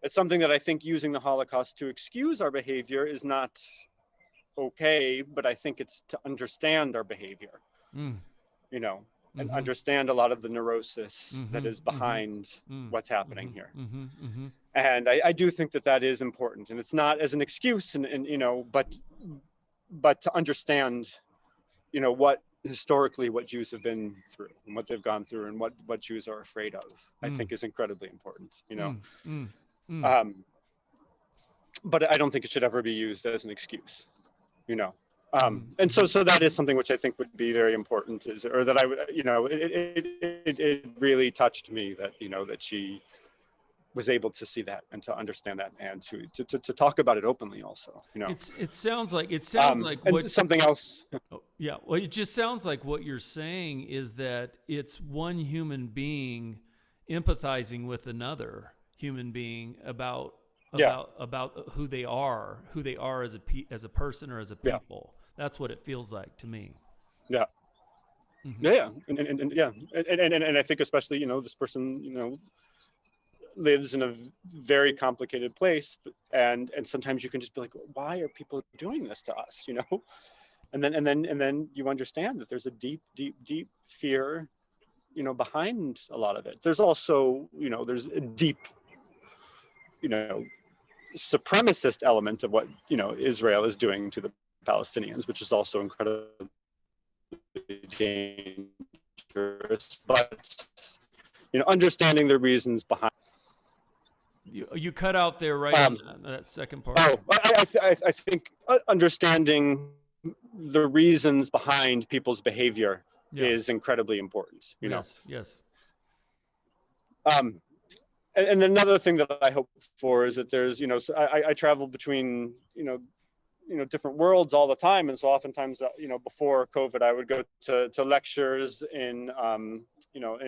it's something that I think using the Holocaust to excuse our behavior is not okay, but I think it's to understand our behavior, you know, and understand a lot of the neurosis that is behind what's happening here. And I do think that that is important, and it's not as an excuse, and you know, but to understand, you know, what historically what Jews have been through and what they've gone through and what Jews are afraid of, I think is incredibly important, you know. But I don't think it should ever be used as an excuse, you know. And so that is something which I think would be very important, or that I would, you know, it really touched me that, you know, that she was able to see that and to understand that and to talk about it openly also, you know. It sounds like what something else. Yeah, well, it just sounds like what you're saying is that it's one human being empathizing with another human being about who they are as a person or as a people. That's what it feels like to me. Yeah. Yeah. And I think especially, you know, this person, you know, lives in a very complicated place, and sometimes you can just be like, why are people doing this to us, you know? And then you understand that there's a deep fear, you know, behind a lot of it. There's also, you know, there's a deep, you know, supremacist element of what, you know, Israel is doing to the Palestinians, which is also incredibly dangerous. But, you know, understanding the reasons behind. You cut out there right on that second part. I think understanding the reasons behind people's behavior is incredibly important, you know. Yes. And another thing that I hope for is that there's, you know, so I travel between, you know, different worlds all the time, and so oftentimes, you know, before COVID, I would go to lectures in, you know,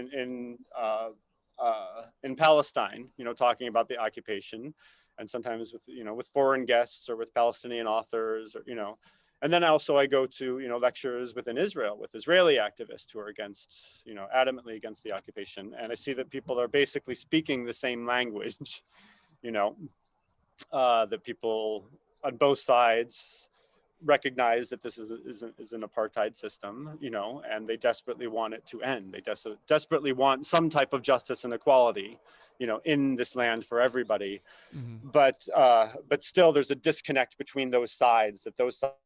in Palestine, you know, talking about the occupation, and sometimes with, you know, with foreign guests or with Palestinian authors, or, you know. And then also I go to, you know, lectures within Israel with Israeli activists who are against, you know, adamantly against the occupation. And I see that people are basically speaking the same language, you know, that people on both sides recognize that this is an apartheid system, you know, and they desperately want it to end. They desperately want some type of justice and equality, you know, in this land for everybody. But still there's a disconnect between those sides, that those sides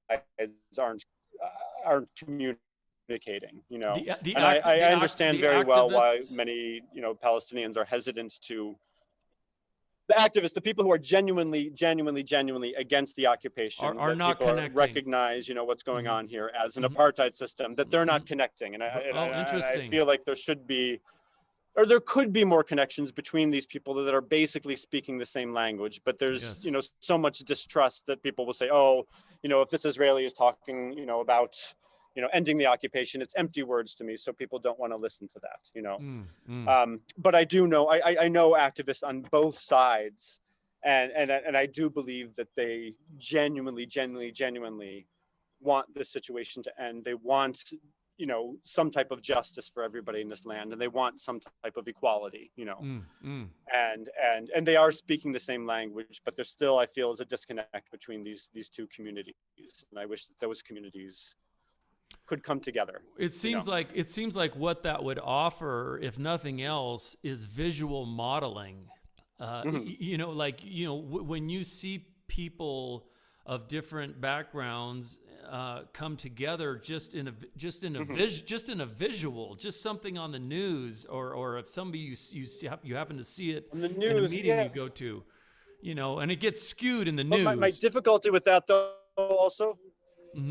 aren't communicating, you know. I understand very well why many, you know, Palestinians are hesitant to, the activists, the people who are genuinely against the occupation, are not connecting. Recognize, you know, what's going on here as an apartheid system, that they're not connecting. And I feel like there should be, or there could be more connections between these people that are basically speaking the same language. But there's, you know, so much distrust that people will say, oh, you know, if this Israeli is talking, you know, about, you know, ending the occupation, it's empty words to me, so people don't want to listen to that, you know. But I do know, I know activists on both sides, and I do believe that they genuinely want this situation to end. They want, you know, some type of justice for everybody in this land, and they want some type of equality, you know. And they are speaking the same language, but there's still, I feel, is a disconnect between these two communities, and I wish that those communities could come together. It seems like what that would offer, if nothing else, is visual modeling. You know, like, you know, when you see people of different backgrounds come together, just in a visual, just something on the news, or if somebody you happen to see it on the news, in a meeting you go to, you know, and it gets skewed in the news. My difficulty with that, though, also.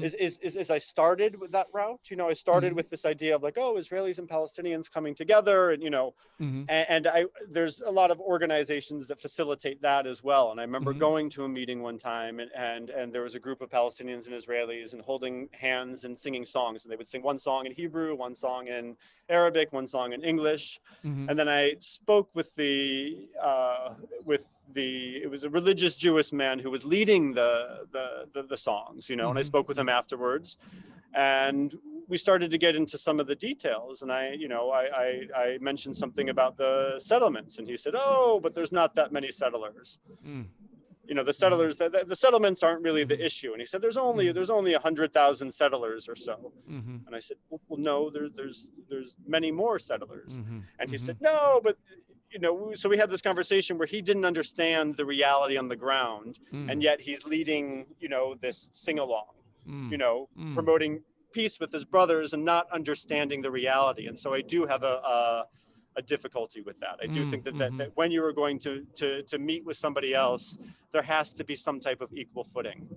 Is I started with that route, you know. I started with this idea of like, oh, Israelis and Palestinians coming together, and, you know, and there's a lot of organizations that facilitate that as well. And I remember going to a meeting one time, and there was a group of Palestinians and Israelis and holding hands and singing songs, and they would sing one song in Hebrew, one song in Arabic, one song in English. And then I spoke with it was a religious Jewish man who was leading the songs, you know, and I spoke with him afterwards, and we started to get into some of the details, and I mentioned something about the settlements, and he said, oh, but there's not that many settlers. You know, the settlers, the settlements aren't really the issue. And he said, there's only 100,000 settlers or so. And I said, well, no, there's many more settlers. And he said, no, but, you know, so we had this conversation where he didn't understand the reality on the ground. And yet he's leading, you know, this sing-along, you know, promoting peace with his brothers and not understanding the reality. And so I do have a difficulty with that. I do think that when you are going to meet with somebody else, there has to be some type of equal footing.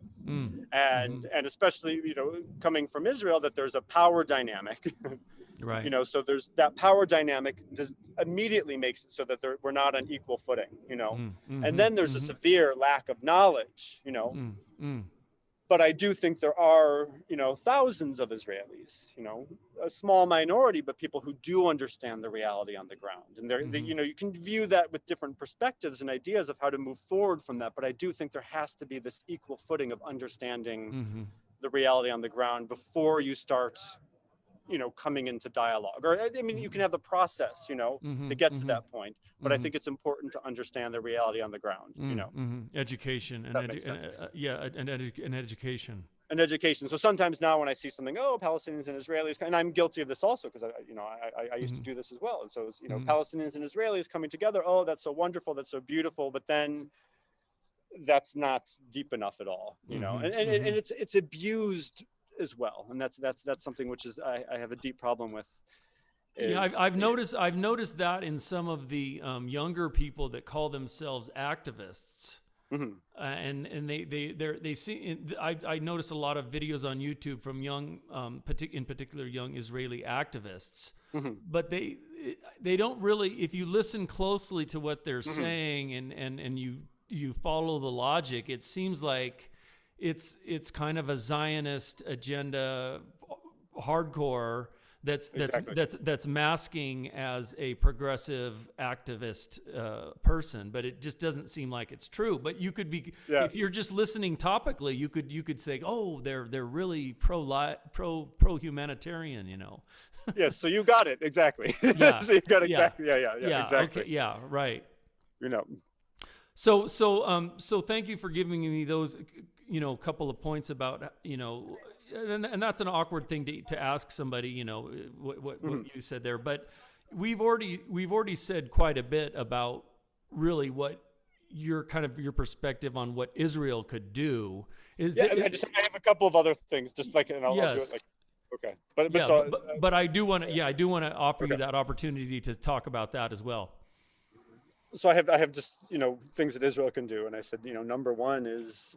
And especially, you know, coming from Israel, that there's a power dynamic. Right. You know, so there's that power dynamic immediately makes it so that we're not on equal footing, you know. And then there's a severe lack of knowledge, you know. But I do think there are, you know, thousands of Israelis, you know, a small minority, but people who do understand the reality on the ground. And you know, you can view that with different perspectives and ideas of how to move forward from that. But I do think there has to be this equal footing of understanding the reality on the ground before you start, you know, coming into dialogue. Or, I mean, you can have the process, you know, to get to that point. But I think it's important to understand the reality on the ground, you know. Education and education. And education. So sometimes now when I see something, oh, Palestinians and Israelis, and I'm guilty of this also because I used to do this as well. And so it's, you know, Palestinians and Israelis coming together. Oh, that's so wonderful. That's so beautiful. But then that's not deep enough at all, you know. And it's abused as well, and that's something which is I have a deep problem with. I've noticed that in some of the younger people that call themselves activists, and they see. I noticed a lot of videos on YouTube from young, in particular young Israeli activists, but they don't really. If you listen closely to what they're saying and you follow the logic, it seems like it's kind of a Zionist agenda, hardcore that's masking as a progressive activist person, but it just doesn't seem like it's true. But you could be, if you're just listening topically, you could say, oh, they're really pro humanitarian, you know. Yes, so you got it exactly. Yeah. So you got exactly. Yeah, exactly. Okay, yeah, right. You know. So thank you for giving me those, you know, couple of points about, you know, and that's an awkward thing to ask somebody, you know, what you said there. But we've already said quite a bit about really what your perspective on what Israel could do is. I have a couple of other things, just like, and I'll do it like. Okay, but I do want to offer you that opportunity to talk about that as well. So I have just, you know, things that Israel can do, and I said, you know, number one is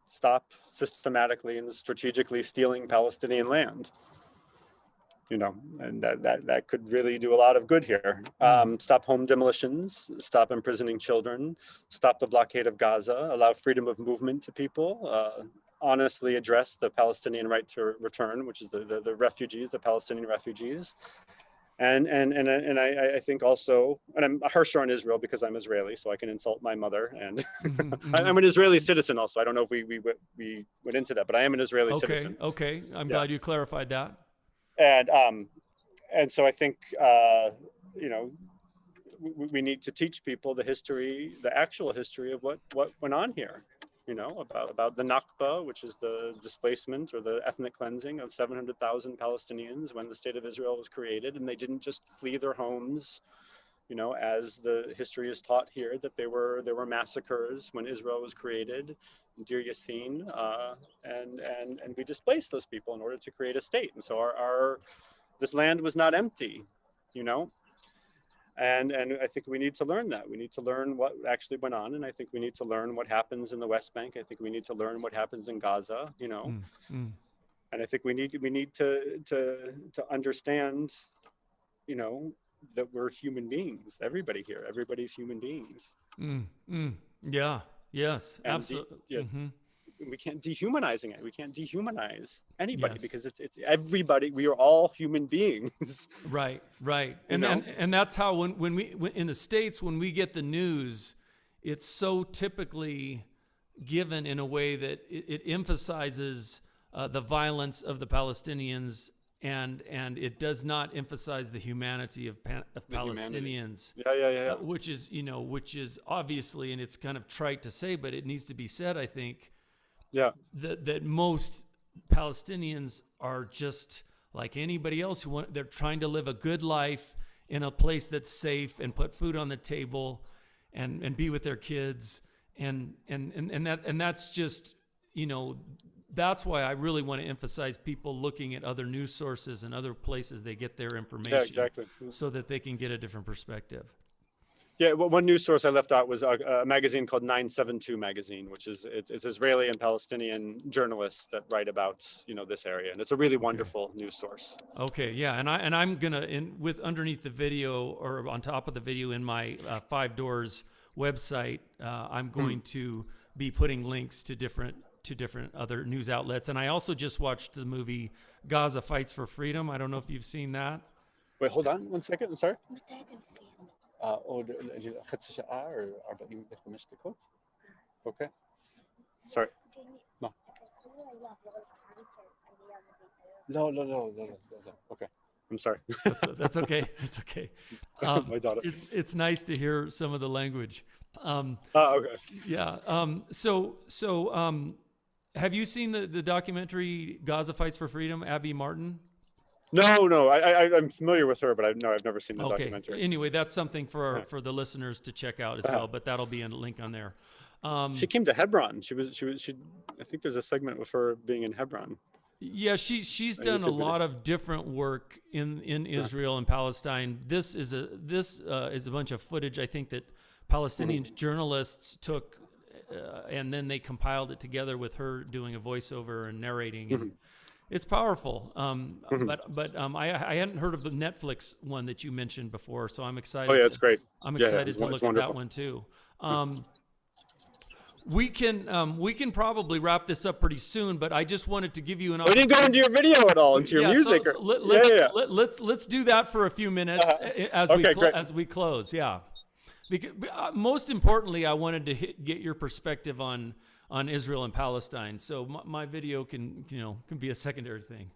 stop systematically and strategically stealing Palestinian land. You know, and that could really do a lot of good here. Stop home demolitions, stop imprisoning children, stop the blockade of Gaza, allow freedom of movement to people, honestly address the Palestinian right to return, which is the refugees, the Palestinian refugees. And I think also, and I'm harsher on Israel because I'm Israeli, so I can insult my mother, and I'm an Israeli citizen also. I don't know if we went into that, but I am an Israeli citizen. Okay, I'm glad you clarified that. And so I think you know, we need to teach people the actual history of what went on here. You know, about the Nakba, which is the displacement or the ethnic cleansing of 700,000 Palestinians when the state of Israel was created, and they didn't just flee their homes. You know, as the history is taught here, that there were massacres when Israel was created, Deir Yassin, and we displaced those people in order to create a state. And so this land was not empty, you know. And I think we need to learn that. We need to learn what actually went on, and I think we need to learn what happens in the West Bank. I think we need to learn what happens in Gaza, you know. And I think we need to understand, you know, that we're human beings. Everybody here, everybody's human beings. Yeah. Yes. And absolutely. We can't dehumanizing it. We can't dehumanize anybody because it's everybody. We are all human beings. Right. And that's how when we in the States, when we get the news, it's so typically given in a way that it emphasizes the violence of the Palestinians, and it does not emphasize the humanity of Palestinians. Yeah. Which is obviously, and it's kind of trite to say, but it needs to be said, I think. Yeah. That most Palestinians are just like anybody else they're trying to live a good life in a place that's safe and put food on the table and be with their kids. And that's just, that's why I really want to emphasize people looking at other news sources and other places they get their information. Yeah, exactly. So that they can get a different perspective. Yeah, well, one news source I left out was a magazine called 972 magazine, which is it's Israeli and Palestinian journalists that write about this area, and it's a really wonderful news source. Okay, yeah, and I'm gonna with underneath the video or on top of the video in my Five Doors website, I'm going to be putting links to different other news outlets, and I also just watched the movie Gaza Fights for Freedom. I don't know if you've seen that. Wait, hold on 1 second. I'm sorry. Okay. Sorry. No. Okay. I'm sorry. That's okay. It's okay. My daughter. It's nice to hear some of the language. Okay. Yeah. So have you seen the documentary Gaza Fights for Freedom, Abby Martin? No. I'm familiar with her, but I've never seen the documentary. Anyway, that's something for the listeners to check out as well. But that'll be a link on there. She came to Hebron. She I think there's a segment with her being in Hebron. Yeah, she's done a lot of different work in Israel and Palestine. This is a bunch of footage, I think, that Palestinian journalists took, and then they compiled it together with her doing a voiceover and narrating. And it's powerful. But I hadn't heard of the Netflix one that you mentioned before, so I'm excited. Oh yeah, it's great. I'm excited to look at that one too. We can probably wrap this up pretty soon, but I just wanted to give you an. We didn't go into your video at all, into your music. So let's do that for a few minutes as we close. Yeah, because most importantly, I wanted to get your perspective on Israel and Palestine. So my video can be a secondary thing.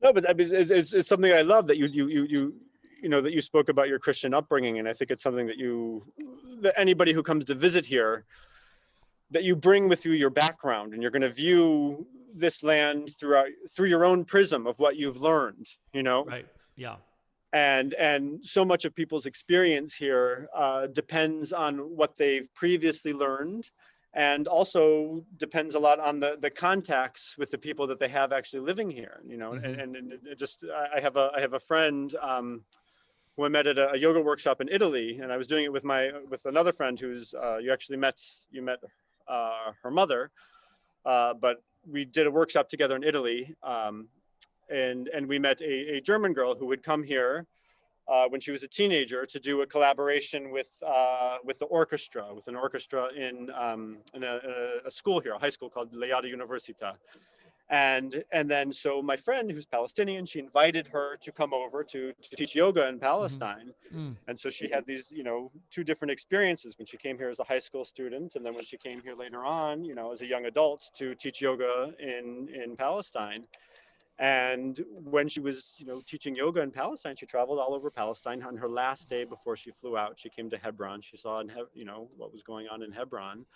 No, but it's something I love that you that you spoke about your Christian upbringing, and I think it's something that anybody who comes to visit here, that you bring with you your background, and you're going to view this land through your own prism of what you've learned, Right. Yeah. And so much of people's experience here depends on what they've previously learned, and also depends a lot on the contacts with the people that they have actually living here, and it just, I have a friend who I met at a yoga workshop in Italy, and I was doing it with another friend who's you met her mother, but we did a workshop together in Italy, and we met a German girl who would come here when she was a teenager to do a collaboration with an orchestra in a school here, a high school called Leada Università. And then so my friend, who's Palestinian, she invited her to come over to teach yoga in Palestine. And so she had these, two different experiences when she came here as a high school student, and then when she came here later on, as a young adult to teach yoga in Palestine. And when she was, teaching yoga in Palestine, she traveled all over Palestine. On her last day before she flew out, she came to Hebron. She saw, what was going on in Hebron.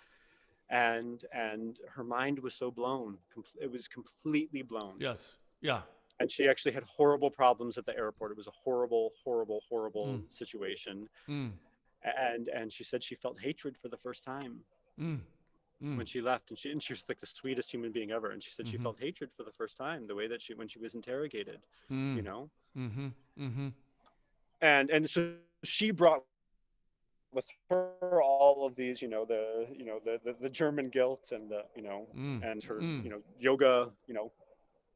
And her mind was so blown. It was completely blown. Yes. Yeah. And she actually had horrible problems at the airport. It was a horrible situation. And she said she felt hatred for the first time when she left. And she was like the sweetest human being ever. And she said she felt hatred for the first time, the way that when she was interrogated, And so she brought with her all of these, the German guilt and and her, yoga,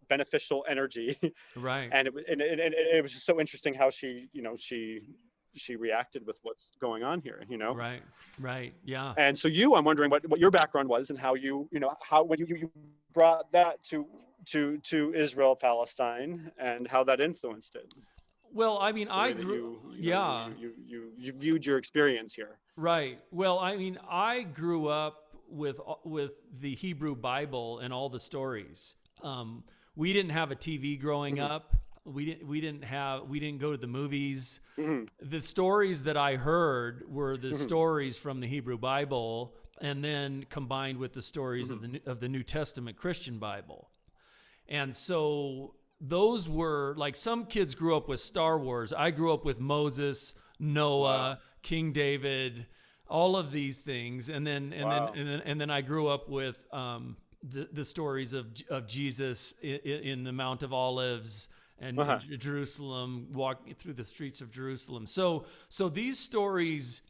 beneficial energy. Right. And it was just so interesting how she reacted with what's going on here, Right. Yeah. And so I'm wondering what your background was and how when you brought that to Israel, Palestine, and how that influenced it. Well, I mean, the I way that grew, you know, yeah, you viewed your experience here. right. Well, I mean, I grew up with the Hebrew Bible and all the stories. We didn't have a TV growing up. We didn't go to the movies. The stories that I heard were the stories from the Hebrew Bible, and then combined with the stories of the New Testament Christian Bible. And so those were like, some kids grew up with Star Wars. I grew up with Moses, Noah, King David, all of these things. And then I grew up with the stories of Jesus in the Mount of Olives and Jerusalem, walking through the streets of Jerusalem. So these stories,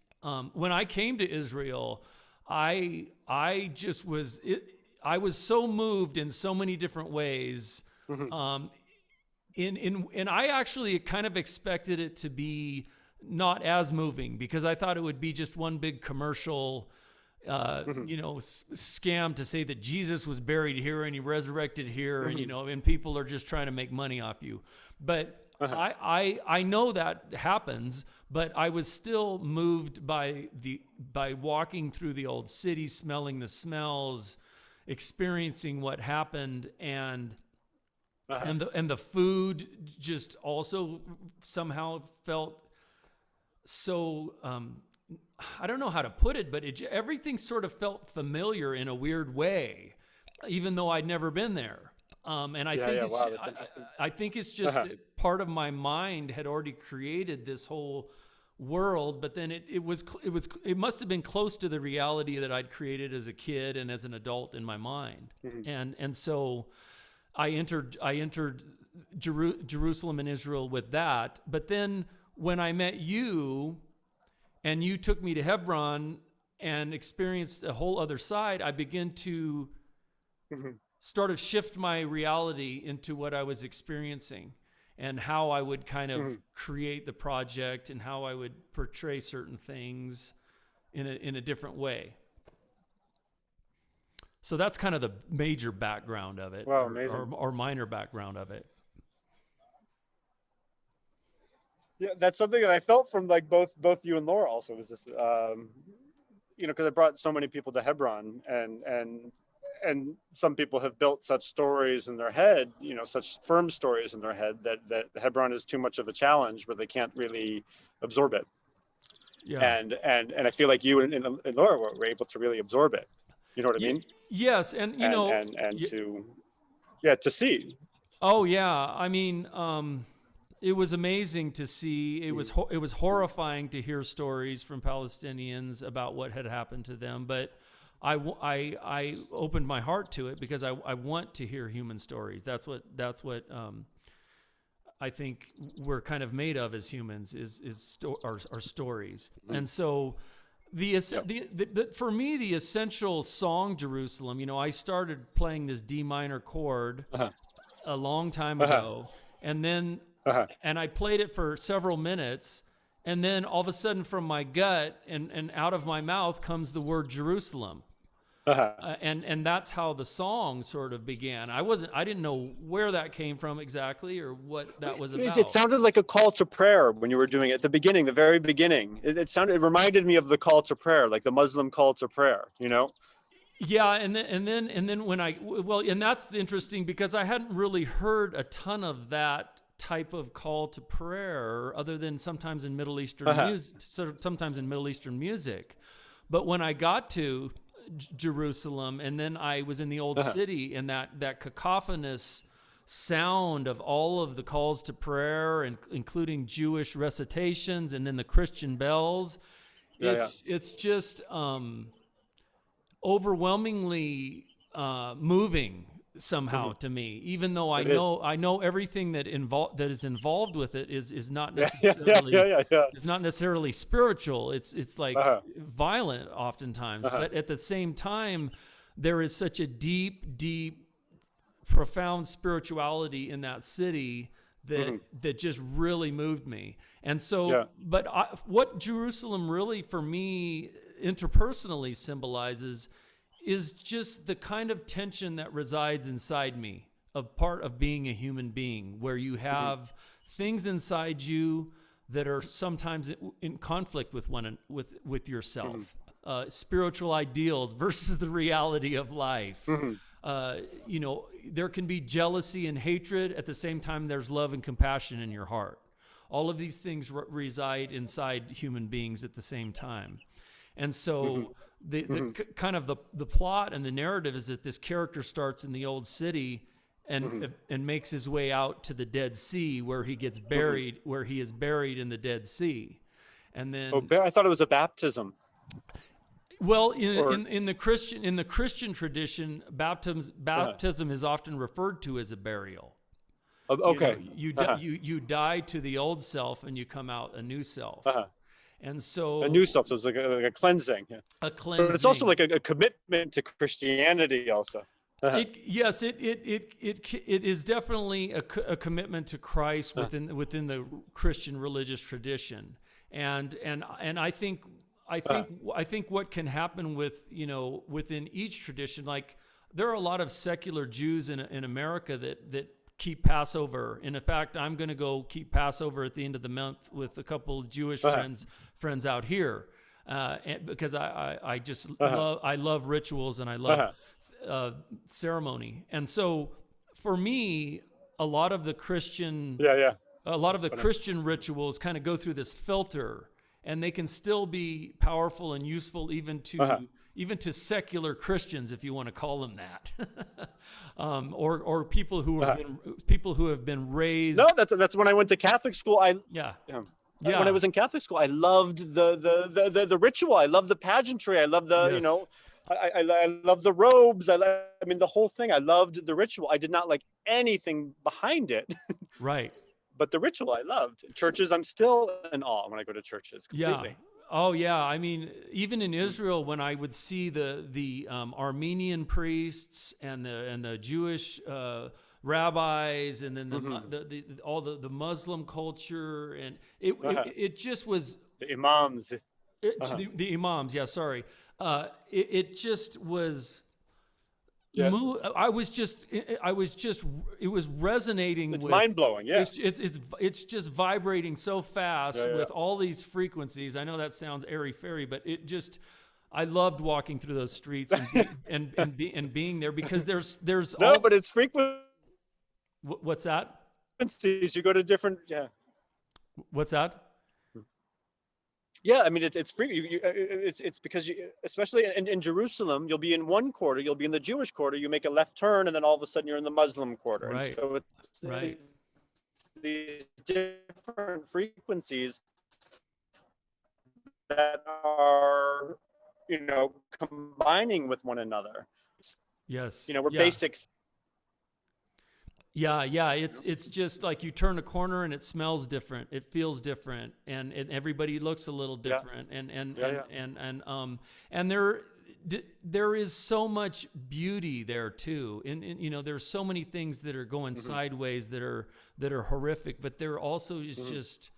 when I came to Israel, I just was I was so moved in so many different ways. And I actually kind of expected it to be not as moving, because I thought it would be just one big commercial, scam to say that Jesus was buried here and he resurrected here, and and people are just trying to make money off you. But I know that happens, but I was still moved by walking through the old city, smelling the smells, experiencing what happened, and the food just also somehow felt so, I don't know how to put it, but everything sort of felt familiar in a weird way, even though I'd never been there. And I think it's just that part of my mind had already created this whole world, but then it must have been close to the reality that I'd created as a kid and as an adult in my mind. And so I entered Jerusalem and Israel with that. But then when I met you and you took me to Hebron and experienced a whole other side, I began to sort of shift my reality into what I was experiencing, and how I would kind of create the project, and how I would portray certain things in a different way. So that's kind of the major background of it, or minor background of it. Yeah, that's something that I felt from like both you and Laura also, was this, because I brought so many people to Hebron, and some people have built such stories in their head, such firm stories in their head that Hebron is too much of a challenge where they can't really absorb it. Yeah. And I feel like you and Laura were able to really absorb it. You know what I mean? Yes, and to see. Oh yeah, I mean, it was amazing to see. It was horrifying to hear stories from Palestinians about what had happened to them, but I opened my heart to it because I want to hear human stories. That's what I think we're kind of made of as humans, our stories. And so for me, the essential song Jerusalem, I started playing this D minor chord a long time ago, and then and I played it for several minutes, and then all of a sudden from my gut and out of my mouth comes the word Jerusalem. And that's how the song sort of began. I didn't know where that came from exactly, or what that was about. It sounded like a call to prayer when you were doing it at the beginning, the very beginning. It reminded me of the call to prayer, like the Muslim call to prayer, Yeah, and then when and that's interesting, because I hadn't really heard a ton of that type of call to prayer, other than sometimes in Middle Eastern music. But when I got to Jerusalem, and then I was in the old city, and that cacophonous sound of all of the calls to prayer, and including Jewish recitations, and then the Christian bells, it's just overwhelmingly moving somehow to me, even though I know everything that is involved with it is not necessarily is not necessarily spiritual. It's like violent oftentimes, but at the same time, there is such a deep, profound spirituality in that city that just really moved me. And so, what Jerusalem really for me interpersonally symbolizes is just the kind of tension that resides inside me, of part of being a human being, where you have things inside you that are sometimes in conflict with yourself. Spiritual ideals versus the reality of life. You know, there can be jealousy and hatred. At the same time, there's love and compassion in your heart. All of these things reside inside human beings at the same time. And so the kind of the plot and the narrative is that this character starts in the old city and makes his way out to the Dead Sea, where he gets buried, where he is buried in the Dead Sea. And then I thought it was a baptism. Well, in the Christian tradition, baptism is often referred to as a burial. Okay. You die to the old self and you come out a new self. And so a new self, so it's like a cleansing. A cleansing. But it's also like a commitment to Christianity also. Yes, it is definitely a commitment to Christ within the Christian religious tradition. And I think what can happen within each tradition, like there are a lot of secular Jews in America that keep Passover. And in fact, I'm going to go keep Passover at the end of the month with a couple of Jewish friends out here, because I just love rituals and I love ceremony. And so for me, a lot of the Christian Christian rituals kind of go through this filter, and they can still be powerful and useful even to secular Christians, if you want to call them that, or people who have been raised. No, that's when I went to Catholic school. When I was in Catholic school, I loved the ritual. I loved the pageantry. I loved the I love the robes. I mean, the whole thing. I loved the ritual. I did not like anything behind it. Right. But the ritual I loved. Churches, I'm still in awe when I go to churches. Completely. Yeah. Oh yeah. I mean, even in Israel, when I would see the Armenian priests and the Jewish rabbis, and then the Muslim culture, and it just was the imams. The imams. Yeah. Sorry. It just was. Yes. It was resonating. It's mind blowing. Yeah. It's just vibrating so fast with all these frequencies. I know that sounds airy fairy, but I loved walking through those streets and being there, because there's but it's frequent. What's that? Frequencies. You go to different. Yeah. What's that? Yeah, I mean it's free. It's because especially in Jerusalem, you'll be in one quarter, you'll be in the Jewish quarter. You make a left turn, and then all of a sudden you're in the Muslim quarter. Right. And so it's these different frequencies that are, combining with one another. Yes. We're basic. Yeah. It's just like you turn a corner and it smells different, it feels different, and everybody looks a little different, and there is so much beauty there too. And there's so many things that are going sideways that are horrific, but there also is just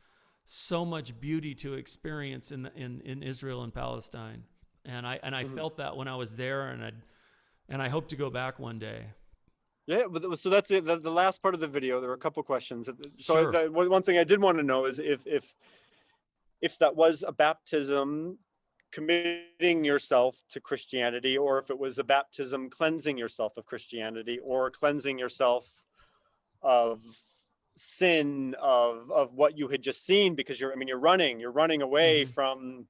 so much beauty to experience in Israel and Palestine. And I felt that when I was there, and I hope to go back one day. Yeah, but so that's it. The last part of the video. There were a couple questions. So Sure. One thing I did want to know is if that was a baptism committing yourself to Christianity, or if it was a baptism cleansing yourself of Christianity, or cleansing yourself of sin of what you had just seen, because you're running away from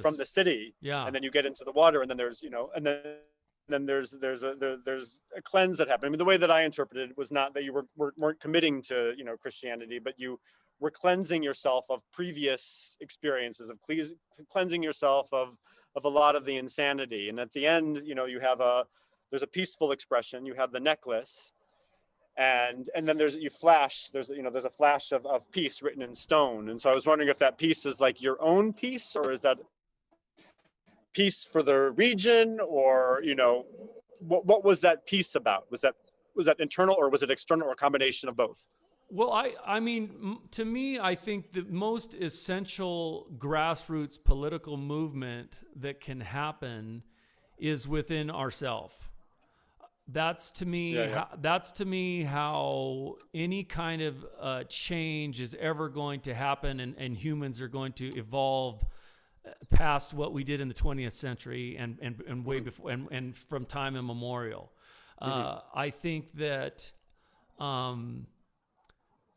from the city, and then you get into the water, and then there's then there's a cleanse that happened. I mean, the way that I interpreted it was not that you weren't committing to Christianity, but you were cleansing yourself of previous experiences, of cleansing yourself of a lot of the insanity. And at the end, there's a peaceful expression. You have the necklace, and then there's a flash of peace written in stone. And so I was wondering if that peace is like your own peace, or is that peace for the region, or what was that peace about? Was that internal, or was it external, or a combination of both? Well, I mean, to me, I think the most essential grassroots political movement that can happen is within ourselves. That's to me. That's to me how any kind of change is ever going to happen, and humans are going to evolve past what we did in the 20th century and way before and from time immemorial. I think that.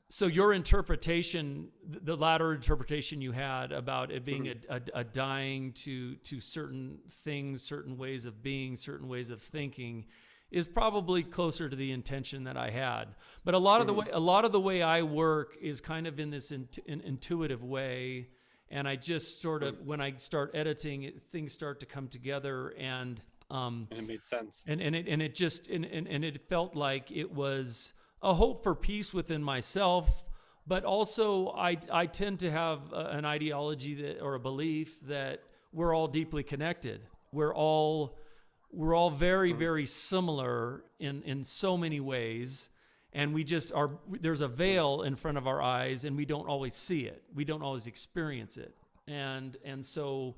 So your interpretation, the latter interpretation you had about it being a dying to certain things, certain ways of being, certain ways of thinking, is probably closer to the intention that I had. But a lot of the way I work is kind of in this intuitive way, and I just sort of, when I start editing, things start to come together, and it made sense. And it felt like it was a hope for peace within myself, but also I tend to have an ideology that, or a belief that we're all deeply connected. We're all very, very similar in so many ways, and we just are. There's a veil in front of our eyes, and we don't always see it. We don't always experience it, and so.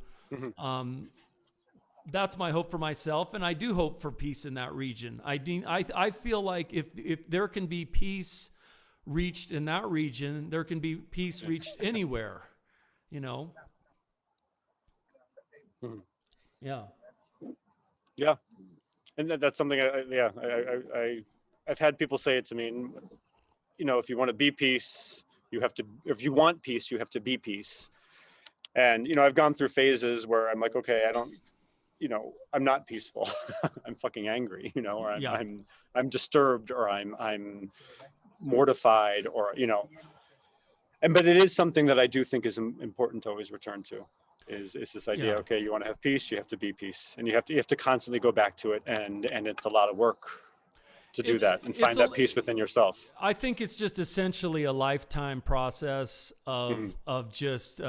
That's my hope for myself, and I do hope for peace in that region. I feel like if there can be peace reached in that region, there can be peace reached anywhere, you know? Yeah. Yeah. And that's something I've had people say it to me, and, you know, if you want to be peace, if you want peace, you have to be peace. And, you know, I've gone through phases where I'm like, okay, I'm not peaceful. I'm fucking angry, you know, or I'm disturbed, or I'm mortified, or, you know, but it is something that I do think is important to always return to, is this idea, okay, you want to have peace, you have to be peace, and you have to constantly go back to it. And it's a lot of work to do that and find that peace within yourself. I think it's just essentially a lifetime process of just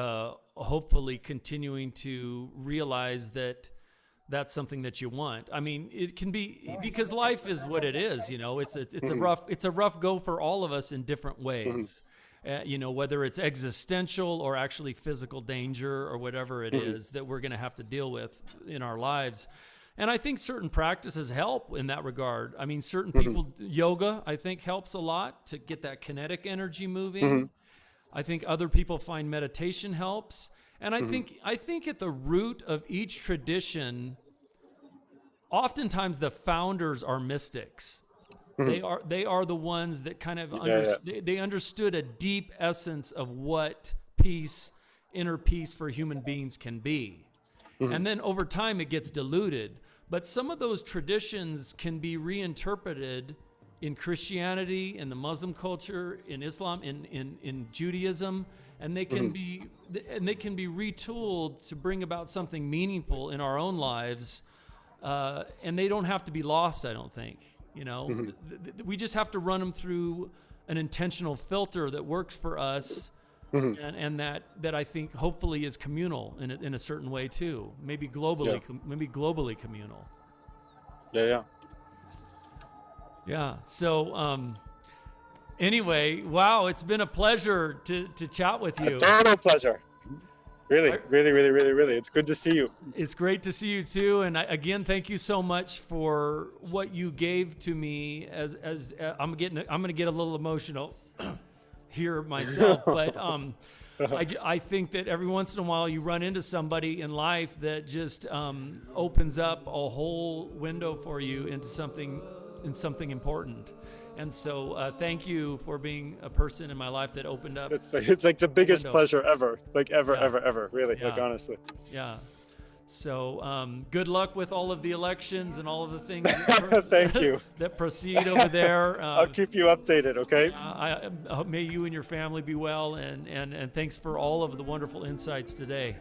hopefully continuing to realize that that's something that you want. I mean, it can be, because life is what it is, you know, it's a rough go for all of us in different ways, you know, whether it's existential or actually physical danger or whatever it is that we're going to have to deal with in our lives. And I think certain practices help in that regard. I mean, certain people, yoga, I think helps a lot to get that kinetic energy moving. I think other people find meditation helps. And I think at the root of each tradition, oftentimes the founders are mystics. They are the ones that kind of they understood a deep essence of what peace, inner peace for human beings can be. And then over time it gets diluted. But some of those traditions can be reinterpreted in Christianity, in the Muslim culture, in Islam, in Judaism. And they can be retooled to bring about something meaningful in our own lives, and they don't have to be lost. I don't think, you know, we just have to run them through an intentional filter that works for us, and that I think hopefully is communal in a certain way too. Maybe globally communal. Yeah. So. Anyway, wow, it's been a pleasure to chat with you. A total pleasure. Really. It's good to see you. It's great to see you too. And again, thank you so much for what you gave to me. As I'm going to get a little emotional here myself, but I think that every once in a while you run into somebody in life that just opens up a whole window for you into something important. And so thank you for being a person in my life that opened up. It's like the biggest pleasure ever, like ever, really, like honestly. Yeah. So good luck with all of the elections and all of the things Thank you. that proceed over there. I'll keep you updated, okay? May you and your family be well, and thanks for all of the wonderful insights today.